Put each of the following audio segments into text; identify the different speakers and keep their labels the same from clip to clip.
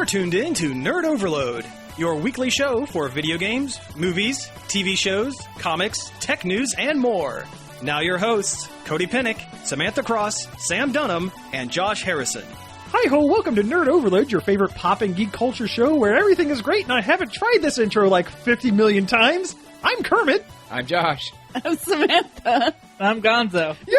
Speaker 1: You're tuned in to Nerd Overload, your weekly show for video games, movies, TV shows, comics, tech news, and more. Now your hosts, Cody Pinnick, Samantha Cross, Sam Dunham, and Josh Harrison.
Speaker 2: Hi-ho, welcome to Nerd Overload, your favorite pop and geek culture show where everything is great and I haven't tried this intro like 50 million times. I'm Kermit.
Speaker 3: I'm Josh.
Speaker 4: I'm Samantha.
Speaker 5: I'm Gonzo.
Speaker 2: Yay!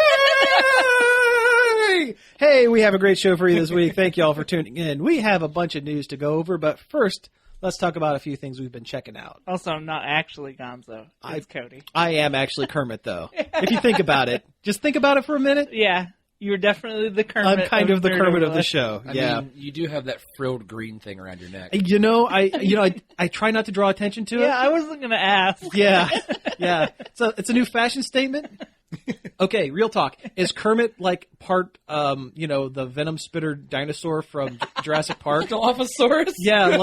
Speaker 2: Hey, we have a great show for you this week. Thank you all for tuning in. We have a bunch of news to go over, but first, let's talk about a few things we've been checking out.
Speaker 5: Also, I'm not actually Gonzo. It's Cody.
Speaker 2: I am actually Kermit, though. If you think about it. Just think about it for a minute.
Speaker 5: Yeah, you're definitely the Kermit.
Speaker 2: I'm kind of the Kermit of the show.
Speaker 3: I
Speaker 2: yeah.
Speaker 3: mean, you do have that frilled green thing around your neck.
Speaker 2: I try not to draw attention to it.
Speaker 5: Yeah, I wasn't going to ask.
Speaker 2: Yeah. So it's a new fashion statement. Okay, real talk. Is Kermit like part, the venom spitter dinosaur from Jurassic Park?
Speaker 3: Dilophosaurus?
Speaker 2: Yeah,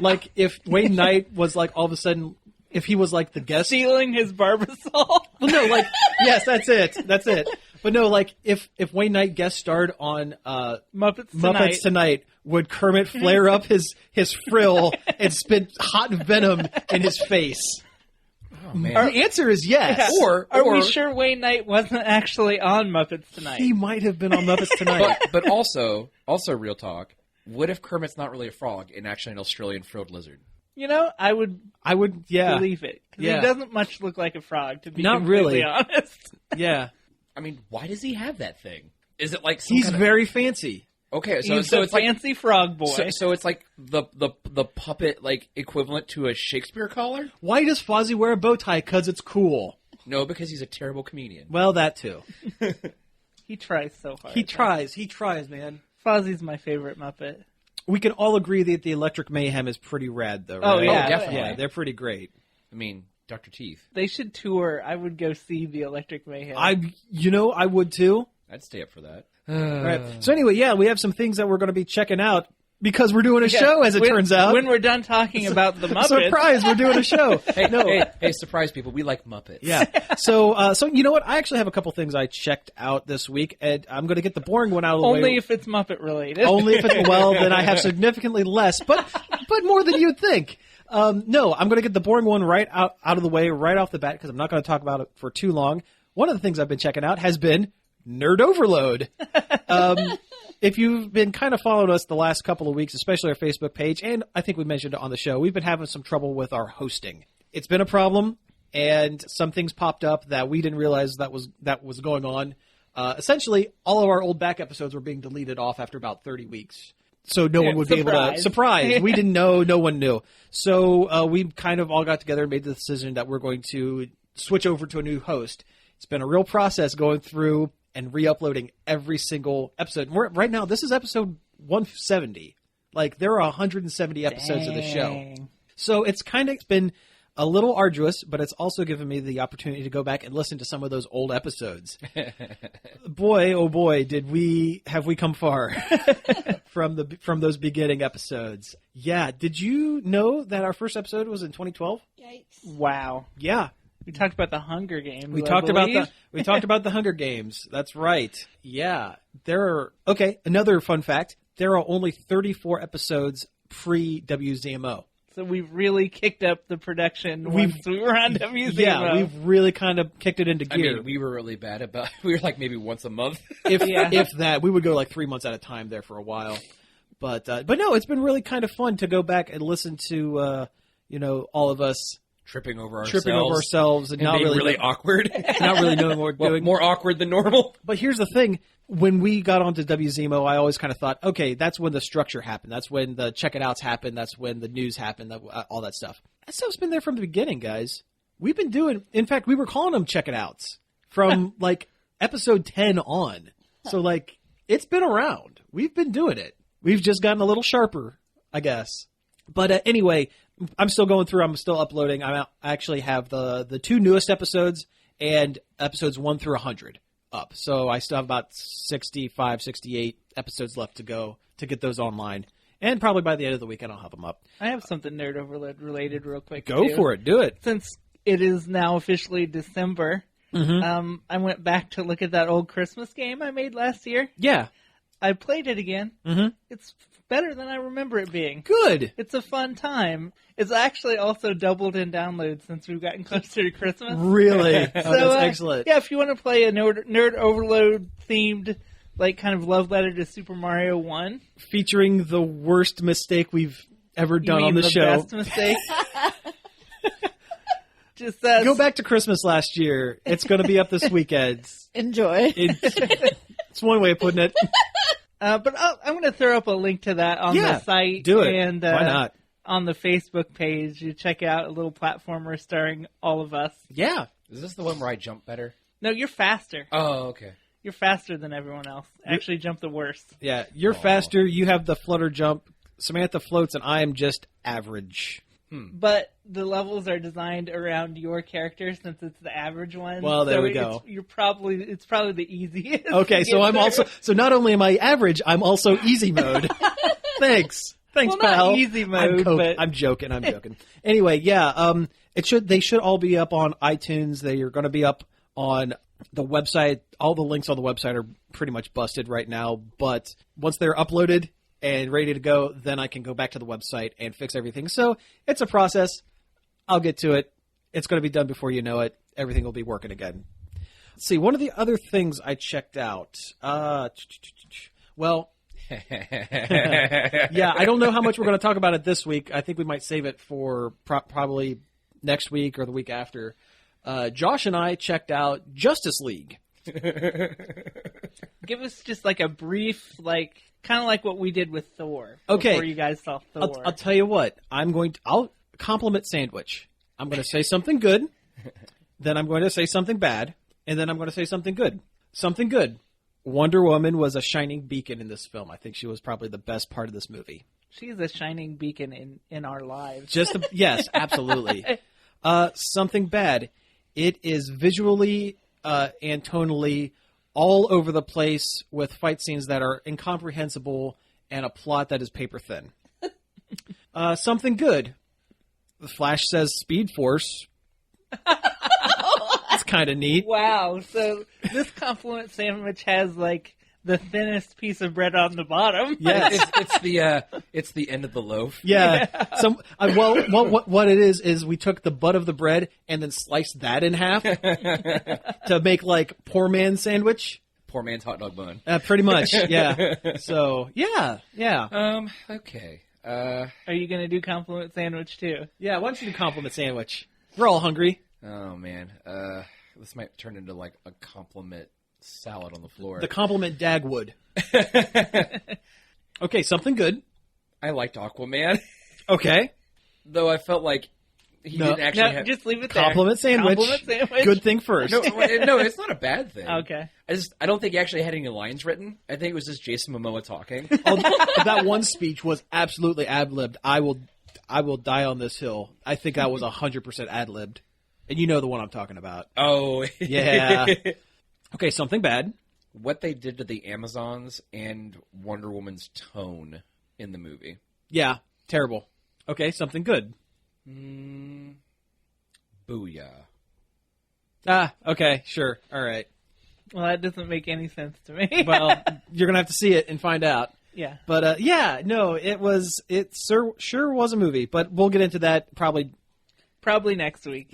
Speaker 2: like if Wayne Knight was like all of a sudden, if he was like the guest.
Speaker 5: Stealing his Barbasol?
Speaker 2: Well, no, yes, that's it. But no, like if Wayne Knight guest starred on
Speaker 5: Muppets
Speaker 2: Tonight, would Kermit flare up his frill and spit hot venom in his face?
Speaker 3: Oh, man.
Speaker 2: The answer is yes.
Speaker 5: Yeah. Are we sure Wayne Knight wasn't actually on Muppets Tonight?
Speaker 2: He might have been on Muppets Tonight.
Speaker 3: but also real talk, what if Kermit's not really a frog and actually an Australian frilled lizard?
Speaker 5: You know, I would
Speaker 2: believe
Speaker 5: it. Because he doesn't much look like a frog, to be
Speaker 2: not
Speaker 5: completely
Speaker 2: really
Speaker 5: honest.
Speaker 2: Yeah.
Speaker 3: I mean, why does he have that thing? Is it like
Speaker 2: he's very fancy?
Speaker 3: Okay, so
Speaker 5: He's
Speaker 3: it's
Speaker 5: fancy
Speaker 3: like
Speaker 5: frog boy.
Speaker 3: So it's like the puppet like equivalent to a Shakespeare collar?
Speaker 2: Why does Fozzie wear a bow tie? Because it's cool.
Speaker 3: No, because he's a terrible comedian.
Speaker 2: Well, that too.
Speaker 5: He tries so hard.
Speaker 2: He tries, man.
Speaker 5: Fozzie's my favorite Muppet.
Speaker 2: We can all agree that the Electric Mayhem is pretty rad, though, right?
Speaker 5: Oh, yeah.
Speaker 3: Definitely.
Speaker 2: Yeah, they're pretty great.
Speaker 3: I mean, Dr. Teeth.
Speaker 5: They should tour. I would go see the Electric Mayhem.
Speaker 2: I would too.
Speaker 3: I'd stay up for that.
Speaker 2: All right. So anyway, yeah, we have some things that we're going to be checking out because we're doing a show, as it turns out.
Speaker 5: When we're done talking about the Muppets.
Speaker 2: Surprise, we're doing a show.
Speaker 3: Hey, surprise people. We like Muppets.
Speaker 2: Yeah. So you know what? I actually have a couple things I checked out this week, and I'm going to get the boring one out of the way.
Speaker 5: Only if it's Muppet related.
Speaker 2: Only if it's, then I have significantly less, but more than you'd think. No, I'm going to get the boring one right out of the way right off the bat because I'm not going to talk about it for too long. One of the things I've been checking out has been Nerd Overload. If you've been kind of following us the last couple of weeks, especially our Facebook page, and I think we mentioned it on the show, we've been having some trouble with our hosting. It's been a problem, and some things popped up that we didn't realize that was going on. Essentially, all of our old back episodes were being deleted off after about 30 weeks. So no one would be able to... Surprise! We didn't know. No one knew. So we kind of all got together and made the decision that we're going to switch over to a new host. It's been a real process going through and re-uploading every single episode. Right now, this is episode 170. Like, there are 170 episodes of the show. So it's been a little arduous, but it's also given me the opportunity to go back and listen to some of those old episodes. Boy, oh boy, have we come far from those beginning episodes. Yeah, did you know that our first episode was in 2012?
Speaker 4: Yikes.
Speaker 5: Wow.
Speaker 2: Yeah.
Speaker 5: We talked about the Hunger Games.
Speaker 2: We talked about the Hunger Games. That's right. Yeah. Another fun fact. There are only 34 episodes pre-WZMO.
Speaker 5: So we've really kicked up the production once we were on WZMO.
Speaker 2: Yeah, we've really kind of kicked it into gear.
Speaker 3: I mean, we were really bad about we were like maybe once a month.
Speaker 2: If that. We would go like 3 months at a time there for a while. But no, it's been really kind of fun to go back and listen to, all of us
Speaker 3: tripping over
Speaker 2: ourselves and not
Speaker 3: being
Speaker 2: really
Speaker 3: awkward.
Speaker 2: Not really knowing what we're doing.
Speaker 3: More awkward than normal.
Speaker 2: But here's the thing. When we got onto WZMO, I always kind of thought, okay, that's when the structure happened. That's when the check-it-outs happened. That's when the news happened, all that stuff. That stuff's been there from the beginning, guys. We've been in fact, we were calling them check-it-outs from, like, episode 10 on. So, like, it's been around. We've been doing it. We've just gotten a little sharper, I guess. But anyway, I'm still going through. I'm still uploading. I actually have the 2 newest episodes and episodes 1 through 100 up. So I still have about 65, 68 episodes left to go to get those online. And probably by the end of the weekend, I'll have them up.
Speaker 5: I have something Nerd Overload related real quick.
Speaker 2: Go for it. Do it.
Speaker 5: Since it is now officially December, I went back to look at that old Christmas game I made last year.
Speaker 2: Yeah.
Speaker 5: I played it again.
Speaker 2: Mm-hmm.
Speaker 5: It's better than I remember it being.
Speaker 2: Good.
Speaker 5: It's a fun time. It's actually also doubled in downloads since we've gotten closer to Christmas.
Speaker 2: Really? Oh,
Speaker 5: So,
Speaker 2: that's excellent.
Speaker 5: Yeah, if you want to play a Nerd Overload themed, like, kind of love letter to Super Mario 1.
Speaker 2: Featuring the worst mistake we've ever
Speaker 5: You
Speaker 2: done
Speaker 5: mean
Speaker 2: on the show.
Speaker 5: Best mistake? Just
Speaker 2: Go back to Christmas last year. It's going to be up this weekend.
Speaker 4: Enjoy.
Speaker 2: It's one way of putting it.
Speaker 5: But I'm going to throw up a link to that on the site.
Speaker 2: Do it.
Speaker 5: And,
Speaker 2: why not?
Speaker 5: On the Facebook page, you check out a little platformer starring all of us.
Speaker 2: Yeah.
Speaker 3: Is this the one where I jump better?
Speaker 5: No, you're faster.
Speaker 3: Oh, okay.
Speaker 5: You're faster than everyone else. Actually, jump the worst.
Speaker 2: Yeah, you're faster. You have the flutter jump. Samantha floats, and I am just average.
Speaker 5: But the levels are designed around your character since it's the average one.
Speaker 2: Well, there
Speaker 5: so
Speaker 2: we go.
Speaker 5: It's probably the easiest.
Speaker 2: Okay, so I'm also not only am I average, I'm also easy mode. Thanks,
Speaker 5: well,
Speaker 2: pal.
Speaker 5: not easy mode, but
Speaker 2: I'm joking. Anyway, yeah, they should all be up on iTunes. They are going to be up on the website. All the links on the website are pretty much busted right now, but once they're uploaded and ready to go, then I can go back to the website and fix everything. So it's a process. I'll get to it. It's going to be done before you know it. Everything will be working again. Let's see, one of the other things I checked out. Well, yeah, I don't know how much we're going to talk about it this week. I think we might save it for probably next week or the week after. Josh and I checked out Justice League.
Speaker 5: give us just like a brief, like kind of like what we did with Thor.
Speaker 2: Okay,
Speaker 5: before you guys saw Thor.
Speaker 2: I'll tell you what. I'll compliment Sandwich. I'm going to say something good, then I'm going to say something bad, and then I'm going to say something good. Something good. Wonder Woman was a shining beacon in this film. I think she was probably the best part of this movie.
Speaker 5: She's a shining beacon in our lives.
Speaker 2: Yes, absolutely. Something bad. It is visually and tonally all over the place with fight scenes that are incomprehensible and a plot that is paper thin. Something good. The Flash says Speed Force. It's kind of neat.
Speaker 5: Wow. So this compliment sandwich has like the thinnest piece of bread on the bottom.
Speaker 2: Yes.
Speaker 3: It's the end of the loaf.
Speaker 2: Yeah. What it is we took the butt of the bread and then sliced that in half to make like poor man's sandwich.
Speaker 3: Poor man's hot dog bun.
Speaker 2: Pretty much. Yeah. So yeah.
Speaker 3: Okay.
Speaker 5: Are you going to do compliment sandwich too?
Speaker 2: Yeah. Why don't you do compliment sandwich? We're all hungry.
Speaker 3: Oh man. This might turn into like a compliment salad on the floor.
Speaker 2: The compliment Dagwood. Okay, something good.
Speaker 3: I liked Aquaman.
Speaker 2: Okay.
Speaker 3: Though I felt like he didn't actually have...
Speaker 5: just leave it there.
Speaker 2: Compliment sandwich.
Speaker 5: Compliment sandwich.
Speaker 2: Good thing first.
Speaker 3: No, it's not a bad thing.
Speaker 5: Okay.
Speaker 3: I don't think he actually had any lines written. I think it was just Jason Momoa talking.
Speaker 2: That one speech was absolutely ad-libbed. I will die on this hill. I think that was 100% ad-libbed. And you know the one I'm talking about.
Speaker 3: Oh.
Speaker 2: Yeah. Okay, something bad.
Speaker 3: What they did to the Amazons and Wonder Woman's tone in the movie.
Speaker 2: Yeah, terrible. Okay, something good.
Speaker 3: Booyah.
Speaker 2: Okay, sure. All right.
Speaker 5: Well, that doesn't make any sense to me.
Speaker 2: Well, you're going to have to see it and find out.
Speaker 5: Yeah.
Speaker 2: But, it sure was a movie, but we'll get into that probably
Speaker 5: next week.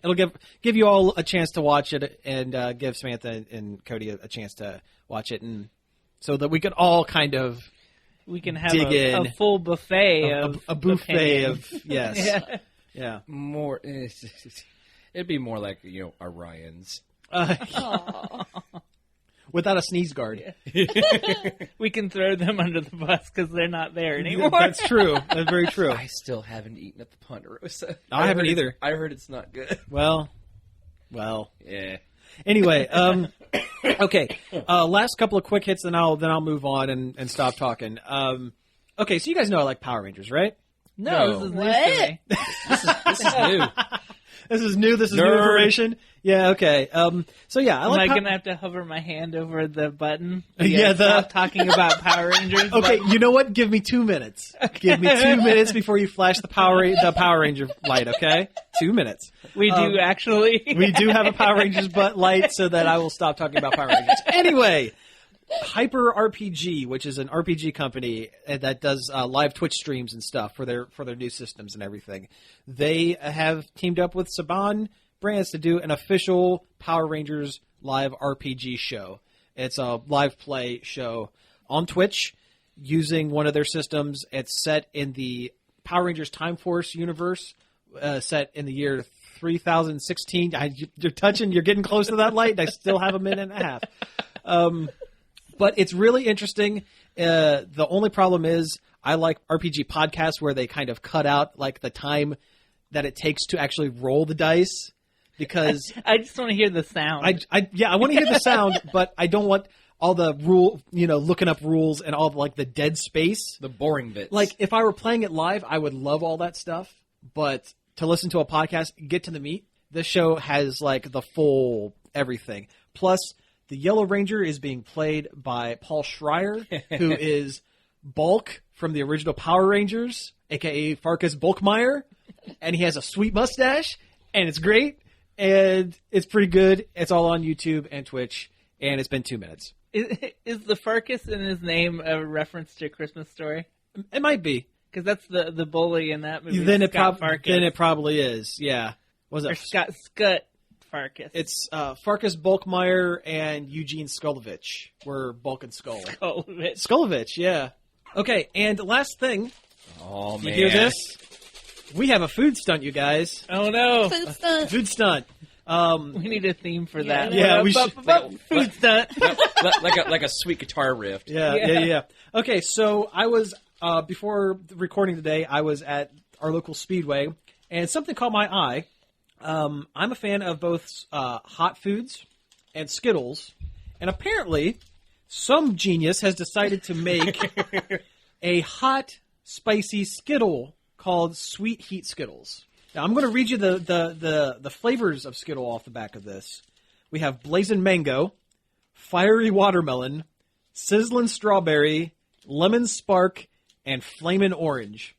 Speaker 2: It'll give you all a chance to watch it and give Samantha and Cody a chance to watch it, and so that we can all kind of
Speaker 5: have
Speaker 2: dig in.
Speaker 5: a full buffet of
Speaker 2: a buffet
Speaker 5: opinions.
Speaker 2: of yes.
Speaker 5: Yeah.
Speaker 3: More. It'd be more like Orion's.
Speaker 2: Without a sneeze guard.
Speaker 5: We can throw them under the bus because they're not there anymore.
Speaker 2: That's true. That's very true.
Speaker 3: I still haven't eaten at the Ponderosa.
Speaker 2: I haven't either.
Speaker 3: I heard it's not good.
Speaker 2: Well.
Speaker 3: Yeah.
Speaker 2: Anyway, okay. Last couple of quick hits, then I'll move on and stop talking. Okay, so you guys know I like Power Rangers, right?
Speaker 5: No, this is news to me.
Speaker 3: This is new.
Speaker 2: This is new. This is new information. Yeah. Okay. So yeah,
Speaker 5: Am I gonna have to hover my hand over the button?
Speaker 2: Yeah.
Speaker 5: Stop talking about Power Rangers.
Speaker 2: Okay. You know what? Give me 2 minutes. Okay. Give me 2 minutes before you flash the Power Ranger light. Okay. 2 minutes.
Speaker 5: We do actually.
Speaker 2: We do have a Power Rangers light, so that I will stop talking about Power Rangers. Anyway, Hyper RPG, which is an RPG company that does live Twitch streams and stuff for their new systems and everything. They have teamed up with Saban Brands to do an official Power Rangers live RPG show. It's a live play show on Twitch using one of their systems. It's set in the Power Rangers Time Force universe, set in the year 3016. You're getting close to that light, and I still have a minute and a half. But it's really interesting. The only problem is I like RPG podcasts where they kind of cut out like the time that it takes to actually roll the dice, because
Speaker 5: I just want to hear the sound.
Speaker 2: I want to hear the sound, but I don't want all the looking up rules and all the dead space,
Speaker 3: the boring bits.
Speaker 2: Like if I were playing it live, I would love all that stuff, but to listen to a podcast, get to the meat. This show has like the full everything. Plus, the Yellow Ranger is being played by Paul Schreier, who is Bulk from the original Power Rangers, a.k.a. Farkas Bulkmeyer, and he has a sweet mustache, and it's great, and it's pretty good. It's all on YouTube and Twitch, and it's been 2 minutes.
Speaker 5: Is the Farkas in his name a reference to A Christmas Story?
Speaker 2: It might be.
Speaker 5: Because that's the bully in that movie.
Speaker 2: Then it
Speaker 5: Farkas.
Speaker 2: probably is, yeah. Was it
Speaker 5: Scott Farkas?
Speaker 2: It's Farkas Bulkmeyer and Eugene Skulovich were Bulk and Skull. Skulovich, yeah. Okay, and last thing.
Speaker 3: Oh, man.
Speaker 2: You hear this? We have a food stunt, you guys.
Speaker 5: Oh, no.
Speaker 2: Food stunt.
Speaker 5: We need a theme for that.
Speaker 2: Yeah, we should.
Speaker 5: Food stunt.
Speaker 3: like a sweet guitar riff.
Speaker 2: Yeah. Okay, so I was, before recording today, I was at our local Speedway, and something caught my eye. I'm a fan of both hot foods and Skittles, and apparently some genius has decided to make a hot, spicy Skittle called Sweet Heat Skittles. Now, I'm going to read you the flavors of Skittle off the back of this. We have blazing mango, fiery watermelon, sizzling strawberry, lemon spark, and flamin' orange.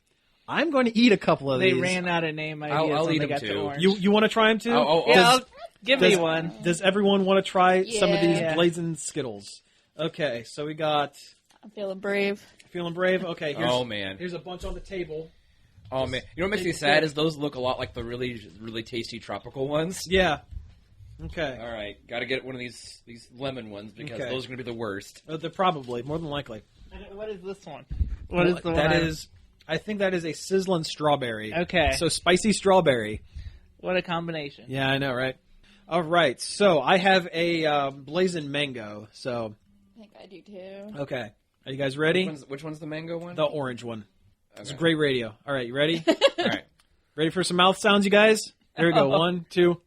Speaker 2: I'm going to eat a couple of these.
Speaker 5: They ran out of name ideas.
Speaker 3: I'll
Speaker 5: when
Speaker 3: eat
Speaker 5: they
Speaker 3: them
Speaker 5: got
Speaker 3: too.
Speaker 5: to orange.
Speaker 2: You want to try them too?
Speaker 5: Give me one.
Speaker 2: Does everyone want to try some of these
Speaker 5: Yeah.
Speaker 2: blazing Skittles? Okay, so we got...
Speaker 4: I'm feeling brave.
Speaker 2: Feeling brave? Okay,
Speaker 3: man.
Speaker 2: Here's a bunch on the table.
Speaker 3: Oh, man. You know what makes me sad is those look a lot like the really, really tasty tropical ones.
Speaker 2: Yeah. Okay.
Speaker 3: All right. Got to get one of these lemon ones because those are going to be the worst.
Speaker 2: They're probably, more than likely.
Speaker 5: What is this one? What is the one?
Speaker 2: That is... I think that is a sizzling strawberry.
Speaker 5: Okay.
Speaker 2: So spicy strawberry.
Speaker 5: What a combination.
Speaker 2: Yeah, I know, right? All right. So I have a blazing mango. So
Speaker 4: I think I do too.
Speaker 2: okay. Are you guys ready?
Speaker 3: Which one's the mango one?
Speaker 2: The orange one.
Speaker 3: Okay.
Speaker 2: It's great radio. All right, you ready?
Speaker 3: All right.
Speaker 2: Ready for some mouth sounds, you guys? There we go. 1, 2.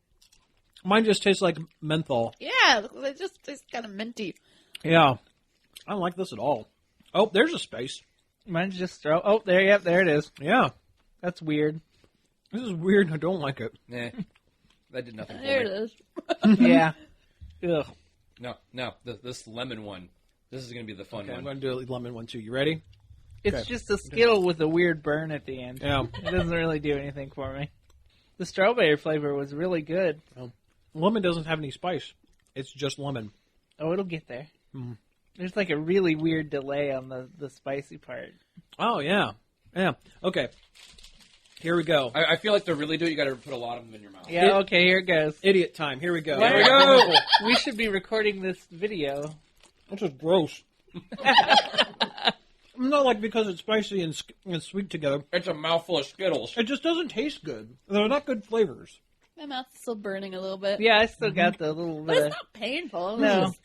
Speaker 2: Mine just tastes like menthol.
Speaker 4: Yeah, it just tastes kind of minty.
Speaker 2: Yeah. I don't like this at all. Oh, there's a space.
Speaker 5: Mine's just throw. Oh, there it is.
Speaker 2: Yeah.
Speaker 5: That's weird.
Speaker 2: This is weird. I don't like it.
Speaker 3: Nah. That did nothing for
Speaker 4: There
Speaker 3: me.
Speaker 4: it is.
Speaker 5: Yeah. Ugh.
Speaker 3: No. This lemon one. This is going to be the fun
Speaker 2: Okay, I'm
Speaker 3: one.
Speaker 2: going to do a lemon one too. You ready?
Speaker 5: It's
Speaker 2: Okay.
Speaker 5: just a Skittle with a weird burn at the end.
Speaker 2: Yeah.
Speaker 5: It doesn't really do anything for me. The strawberry flavor was really good.
Speaker 2: Lemon doesn't have any spice. It's just lemon.
Speaker 5: Oh, it'll get there.
Speaker 2: Mm.
Speaker 5: There's like a really weird delay on the spicy part.
Speaker 2: Oh, yeah. Yeah. Okay. Here we go.
Speaker 3: I feel like to really do it, you got to put a lot of them in your mouth.
Speaker 5: Yeah, okay, here it goes.
Speaker 2: Idiot time. Here we go.
Speaker 5: Why-
Speaker 2: Here we go.
Speaker 5: We should be recording this video.
Speaker 2: This is gross. Not like because it's spicy and sweet together.
Speaker 3: It's a mouthful of Skittles.
Speaker 2: It just doesn't taste good. They're not good flavors.
Speaker 4: My mouth's still burning a little bit.
Speaker 5: Yeah, I still got the little...
Speaker 4: But it's not painful.
Speaker 5: No.
Speaker 4: It just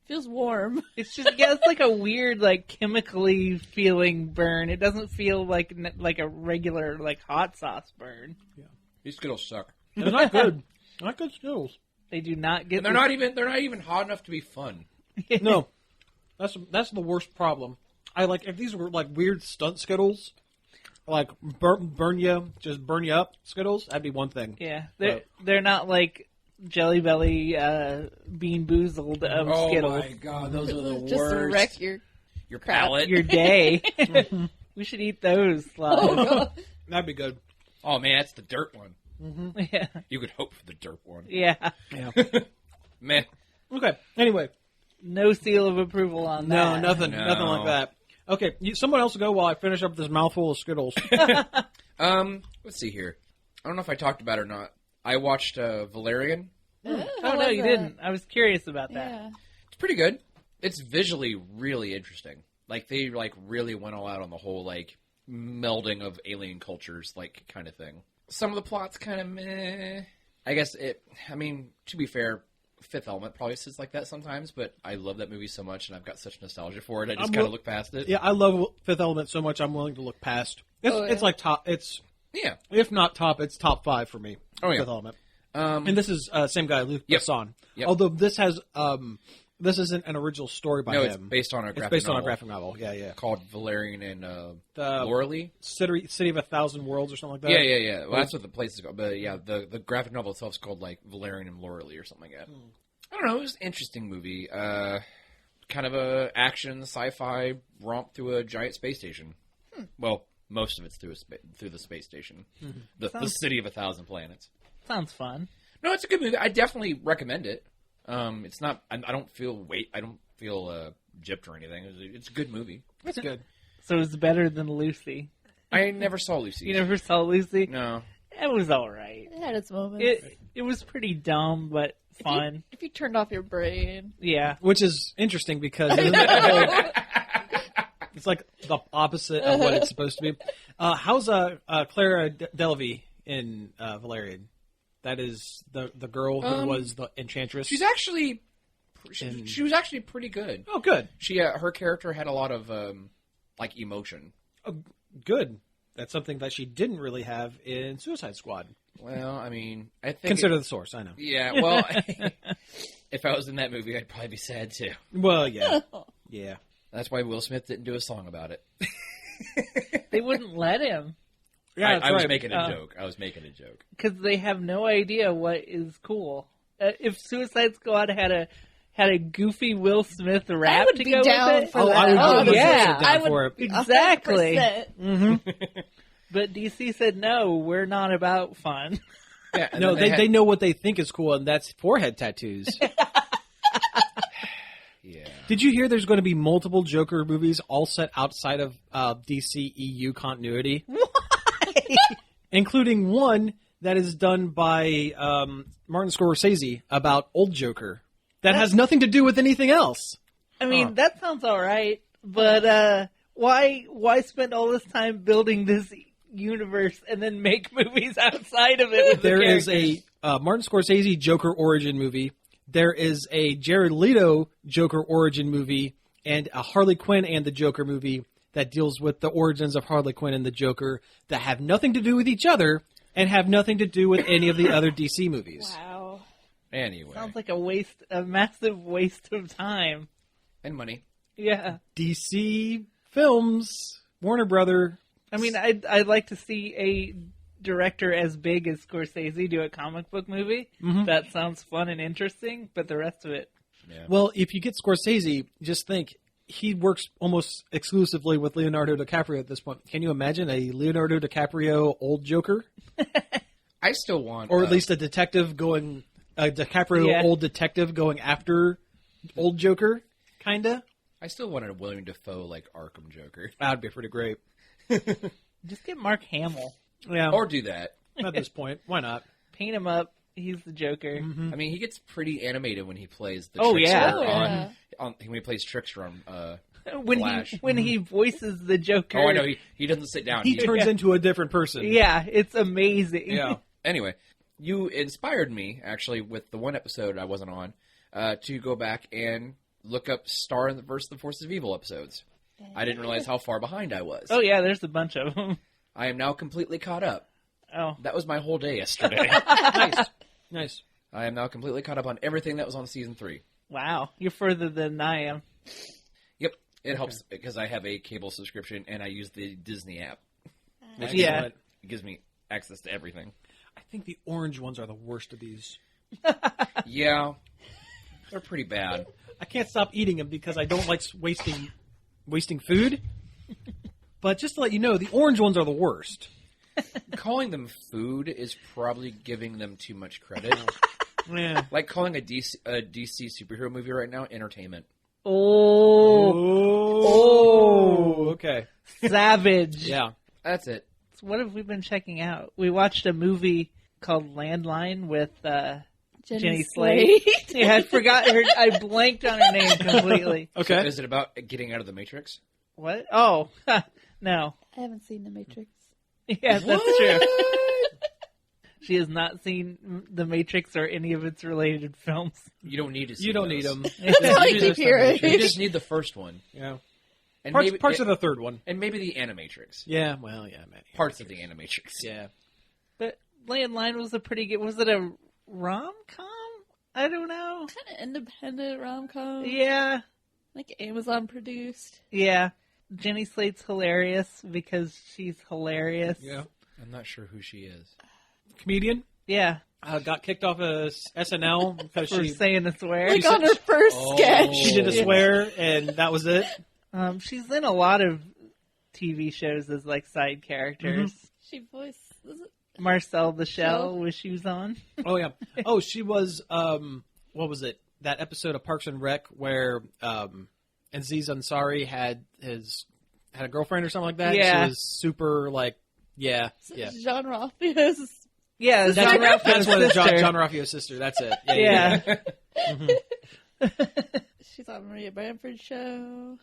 Speaker 4: feels warm.
Speaker 5: It's just, yeah, it's like a weird, like, chemically feeling burn. It doesn't feel like a regular, like, hot sauce burn.
Speaker 3: These Skittles suck.
Speaker 2: They're not good. Not good Skittles.
Speaker 5: They do not get...
Speaker 3: And they're not even hot enough to be fun.
Speaker 2: No. That's the worst problem. If these were like weird stunt Skittles, like burn you up Skittles, that'd be one thing.
Speaker 5: Yeah, they're not like Jelly Belly Bean Boozled of Skittles.
Speaker 3: Oh my god, those are the
Speaker 4: Just
Speaker 3: worst.
Speaker 4: to wreck your
Speaker 3: Your
Speaker 4: crap.
Speaker 3: palate.
Speaker 5: Your day. We should eat those live.
Speaker 2: That'd be good.
Speaker 3: Oh man, that's the dirt one.
Speaker 5: Yeah.
Speaker 3: You could hope for the dirt one.
Speaker 5: Yeah.
Speaker 2: Yeah.
Speaker 3: Man.
Speaker 2: Okay. Anyway,
Speaker 5: No seal of approval on
Speaker 2: No,
Speaker 5: that.
Speaker 2: nothing
Speaker 3: No.
Speaker 2: like that. Okay, someone else go while I finish up this mouthful of Skittles.
Speaker 3: Let's see here. I don't know if I talked about it or not. I watched Valerian.
Speaker 5: Oh, no, you didn't. I was curious about that.
Speaker 4: Yeah.
Speaker 3: It's pretty good. It's visually really interesting. Like, they, like, really went all out on the whole, like, melding of alien cultures, like, kind of thing. Some of the plot's kind of meh. I guess to be fair, Fifth Element probably sits like that sometimes, but I love that movie so much, and I've got such nostalgia for it, I just kind of look past it.
Speaker 2: Yeah, I love Fifth Element so much I'm willing to look past. It's like top,
Speaker 3: Yeah.
Speaker 2: if not top, it's top 5 for me.
Speaker 3: Oh, yeah.
Speaker 2: Fifth Element. And this is same guy, Luc
Speaker 3: Yep.
Speaker 2: Besson.
Speaker 3: Yep.
Speaker 2: Although this isn't an original story by him.
Speaker 3: It's based on a graphic
Speaker 2: It's based on a
Speaker 3: novel
Speaker 2: graphic novel. Yeah.
Speaker 3: called Valerian and
Speaker 2: The
Speaker 3: Laura Lee.
Speaker 2: City of a Thousand Worlds or something like that.
Speaker 3: Yeah. Well, that's what the place is called. But yeah, the graphic novel itself is called like Valerian and Laura Lee or something like that. I don't know. It was an interesting movie. Kind of a action sci-fi romp through a giant space station. Well, most of it's through the space station, the City of a Thousand Planets.
Speaker 5: Sounds fun.
Speaker 3: No, it's a good movie. I definitely recommend it. It's not. I don't feel gypped or anything. It's a good movie.
Speaker 2: That's good.
Speaker 5: So it's better than Lucy.
Speaker 3: I never saw Lucy.
Speaker 5: You never saw Lucy?
Speaker 3: No.
Speaker 5: It was all right.
Speaker 4: It had its moments.
Speaker 5: It was pretty dumb, but fun.
Speaker 4: If you turned off your brain.
Speaker 5: Yeah.
Speaker 2: Which is interesting because it's like the opposite of what it's supposed to be. How's Clara Delevingne in Valerian? That is the girl who was the enchantress.
Speaker 3: She's actually she was actually pretty good.
Speaker 2: Oh, good.
Speaker 3: She her character had a lot of like emotion.
Speaker 2: Oh, good. That's something that she didn't really have in Suicide Squad.
Speaker 3: Well, I mean, I think
Speaker 2: Consider the source. I know.
Speaker 3: Yeah, well, if I was in that movie, I'd probably be sad too.
Speaker 2: Well, yeah, yeah.
Speaker 3: That's why Will Smith didn't do a song about it.
Speaker 5: They wouldn't let him
Speaker 2: Yeah,
Speaker 3: I was
Speaker 2: right.
Speaker 3: making a joke. I was making a joke.
Speaker 5: because they have no idea what is cool. If Suicide Squad had a goofy Will Smith rap
Speaker 4: I would
Speaker 5: to
Speaker 4: be
Speaker 5: go
Speaker 4: down
Speaker 5: with it,
Speaker 4: for that.
Speaker 2: I would
Speaker 5: Oh,
Speaker 2: 100%
Speaker 5: yeah.
Speaker 2: sit down
Speaker 4: I
Speaker 2: for
Speaker 4: would
Speaker 2: it.
Speaker 5: Exactly.
Speaker 4: 100%.
Speaker 5: but DC said no, we're not about fun.
Speaker 3: Yeah, and
Speaker 2: No,
Speaker 3: then
Speaker 2: they know what they think is cool, and that's forehead tattoos.
Speaker 3: Yeah.
Speaker 2: Did you hear there's going to be multiple Joker movies all set outside of DC EU continuity? Including one that is done by Martin Scorsese about old Joker. That has nothing to do with anything else.
Speaker 5: I mean, that sounds all right, but why spend all this time building this universe and then make movies outside of it? With
Speaker 2: There
Speaker 5: the
Speaker 2: is
Speaker 5: characters?
Speaker 2: a Martin Scorsese Joker origin movie. There is a Jared Leto Joker origin movie and a Harley Quinn and the Joker movie that deals with the origins of Harley Quinn and the Joker that have nothing to do with each other and have nothing to do with any of the other DC movies.
Speaker 4: Wow.
Speaker 3: Anyway,
Speaker 5: Sounds like a massive waste of time.
Speaker 3: and money.
Speaker 5: Yeah.
Speaker 2: DC Films, Warner Brother.
Speaker 5: I mean, I'd like to see a director as big as Scorsese do a comic book movie.
Speaker 2: Mm-hmm.
Speaker 5: That sounds fun and interesting, but the rest of it...
Speaker 3: Yeah.
Speaker 2: Well, if you get Scorsese, just think he works almost exclusively with Leonardo DiCaprio at this point. Can you imagine a Leonardo DiCaprio old Joker?
Speaker 3: I still want,
Speaker 2: Or at least a DiCaprio old detective going after old Joker, kinda?
Speaker 3: I still wanted a William Dafoe like Arkham Joker,
Speaker 2: That would be pretty great.
Speaker 5: Just get Mark Hamill.
Speaker 2: Yeah,
Speaker 3: or do that.
Speaker 2: at this point, why not?
Speaker 5: Paint him up. He's the Joker.
Speaker 2: Mm-hmm.
Speaker 3: I mean, he gets pretty animated when he plays the
Speaker 5: Oh,
Speaker 3: trickster
Speaker 5: yeah.
Speaker 4: Oh, yeah.
Speaker 3: on when he plays trickster on.
Speaker 5: When
Speaker 3: Flash.
Speaker 5: he voices the Joker.
Speaker 3: Oh, I know he doesn't sit down.
Speaker 2: He turns into a different person.
Speaker 5: Yeah, it's amazing.
Speaker 2: Yeah.
Speaker 3: Anyway, you inspired me actually with the one episode I wasn't on to go back and look up Star vs. the Forces of Evil episodes. I didn't realize how far behind I was.
Speaker 5: Oh yeah, there's a bunch of them.
Speaker 3: I am now completely caught up.
Speaker 5: Oh,
Speaker 3: That was my whole day yesterday.
Speaker 2: Nice.
Speaker 3: I am now completely caught up on everything that was on season 3.
Speaker 5: wow, you're further than I am.
Speaker 3: Yep, it helps because I have a cable subscription and I use the Disney app.
Speaker 5: Yeah.
Speaker 3: It gives me access to everything.
Speaker 2: I think the orange ones are the worst of these.
Speaker 3: Yeah, they're pretty bad.
Speaker 2: I can't stop eating them because I don't like wasting food. But just to let you know, the orange ones are the worst.
Speaker 3: Calling them food is probably giving them too much credit.
Speaker 2: Yeah.
Speaker 3: Like calling a DC superhero movie right now entertainment.
Speaker 5: Oh,
Speaker 2: okay.
Speaker 5: savage.
Speaker 2: Yeah.
Speaker 3: That's it.
Speaker 5: So what have we been checking out? We watched a movie called Landline with Jenny Slate. Yeah, I forgot her. I blanked on her name completely.
Speaker 2: Okay.
Speaker 3: So is it about getting out of the Matrix?
Speaker 5: What? Oh, no.
Speaker 4: I haven't seen The Matrix.
Speaker 5: Yeah, that's true. She has not seen The Matrix or any of its related films.
Speaker 3: You don't need to see
Speaker 2: You don't
Speaker 3: those.
Speaker 2: need them.
Speaker 4: That's all I keep hearing.
Speaker 3: You just need the first one.
Speaker 2: Yeah.
Speaker 3: And
Speaker 2: Parts of the third one.
Speaker 3: And maybe the Animatrix.
Speaker 2: Yeah, well, yeah, man.
Speaker 3: Parts of the Animatrix.
Speaker 2: Yeah.
Speaker 5: But Landline was a pretty good... Was it a rom-com? I don't know.
Speaker 4: Kind of independent rom-com.
Speaker 5: Yeah.
Speaker 4: Like Amazon produced.
Speaker 5: Yeah. Jenny Slate's hilarious because she's hilarious.
Speaker 2: Yeah.
Speaker 3: I'm not sure who she is.
Speaker 2: Comedian.
Speaker 5: Yeah.
Speaker 2: Got kicked off of SNL because
Speaker 5: For
Speaker 2: she
Speaker 5: saying a swear.
Speaker 4: Like on her first sketch.
Speaker 2: she did a swear, and that was it.
Speaker 5: She's in a lot of TV shows as like side characters.
Speaker 4: She voiced... Was it?
Speaker 5: Marcel the Shell
Speaker 4: Shell.
Speaker 5: with shoes on.
Speaker 2: Oh yeah. Oh, she was. What was it? That episode of Parks and Rec where Aziz Ansari had a girlfriend or something like that.
Speaker 5: Yeah.
Speaker 2: She was super like. Yeah. Yeah.
Speaker 4: John Ralphio's...
Speaker 5: Yeah, John
Speaker 2: That's what
Speaker 5: sister.
Speaker 2: John Ralphio's sister. That's it.
Speaker 5: Yeah.
Speaker 4: She's on Maria Bamford's show.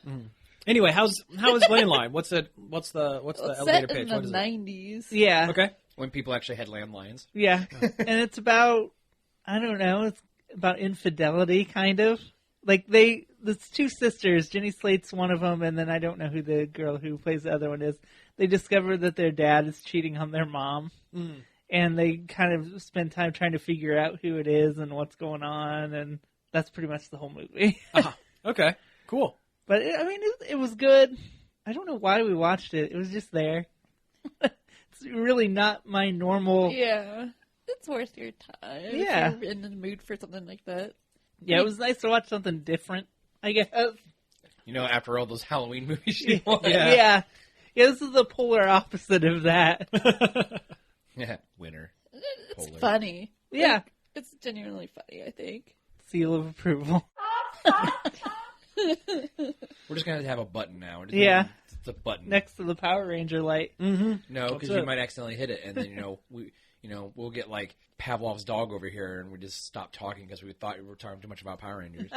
Speaker 2: Anyway, how is Landline? What's the
Speaker 4: Well, it's
Speaker 2: elevator
Speaker 4: set
Speaker 2: pitch?
Speaker 4: in the
Speaker 2: What is it?
Speaker 4: 90s.
Speaker 5: Yeah.
Speaker 2: Okay.
Speaker 3: When people actually had landlines.
Speaker 5: Yeah. And it's about, I don't know, it's about infidelity, kind of. Like, there's two sisters. Jenny Slate's one of them, and then I don't know who the girl who plays the other one is. They discover that their dad is cheating on their mom. And they kind of spend time trying to figure out who it is and what's going on, and that's pretty much the whole movie.
Speaker 2: Okay. Cool.
Speaker 5: But, it was good. I don't know why we watched it. It was just there. It's really not my normal...
Speaker 4: Yeah. It's worth your time.
Speaker 5: Yeah.
Speaker 4: If you're in the mood for something like that.
Speaker 5: Yeah, it was nice to watch something different, I guess.
Speaker 3: You know, after all those Halloween movies you watched.
Speaker 5: Yeah, this is the polar opposite of that.
Speaker 3: Yeah. Winner.
Speaker 4: It's
Speaker 3: Polar.
Speaker 4: funny.
Speaker 5: Yeah.
Speaker 4: Like, it's genuinely funny, I think.
Speaker 5: Seal of approval.
Speaker 3: We're just going to have a button now. We're just
Speaker 5: Yeah.
Speaker 3: It's the button.
Speaker 5: Next to the Power Ranger light.
Speaker 3: No, because
Speaker 2: What's
Speaker 3: we might accidentally hit it, and then, we'll get like Pavlov's dog over here, and we just stop talking because we thought we were talking too much about Power Rangers.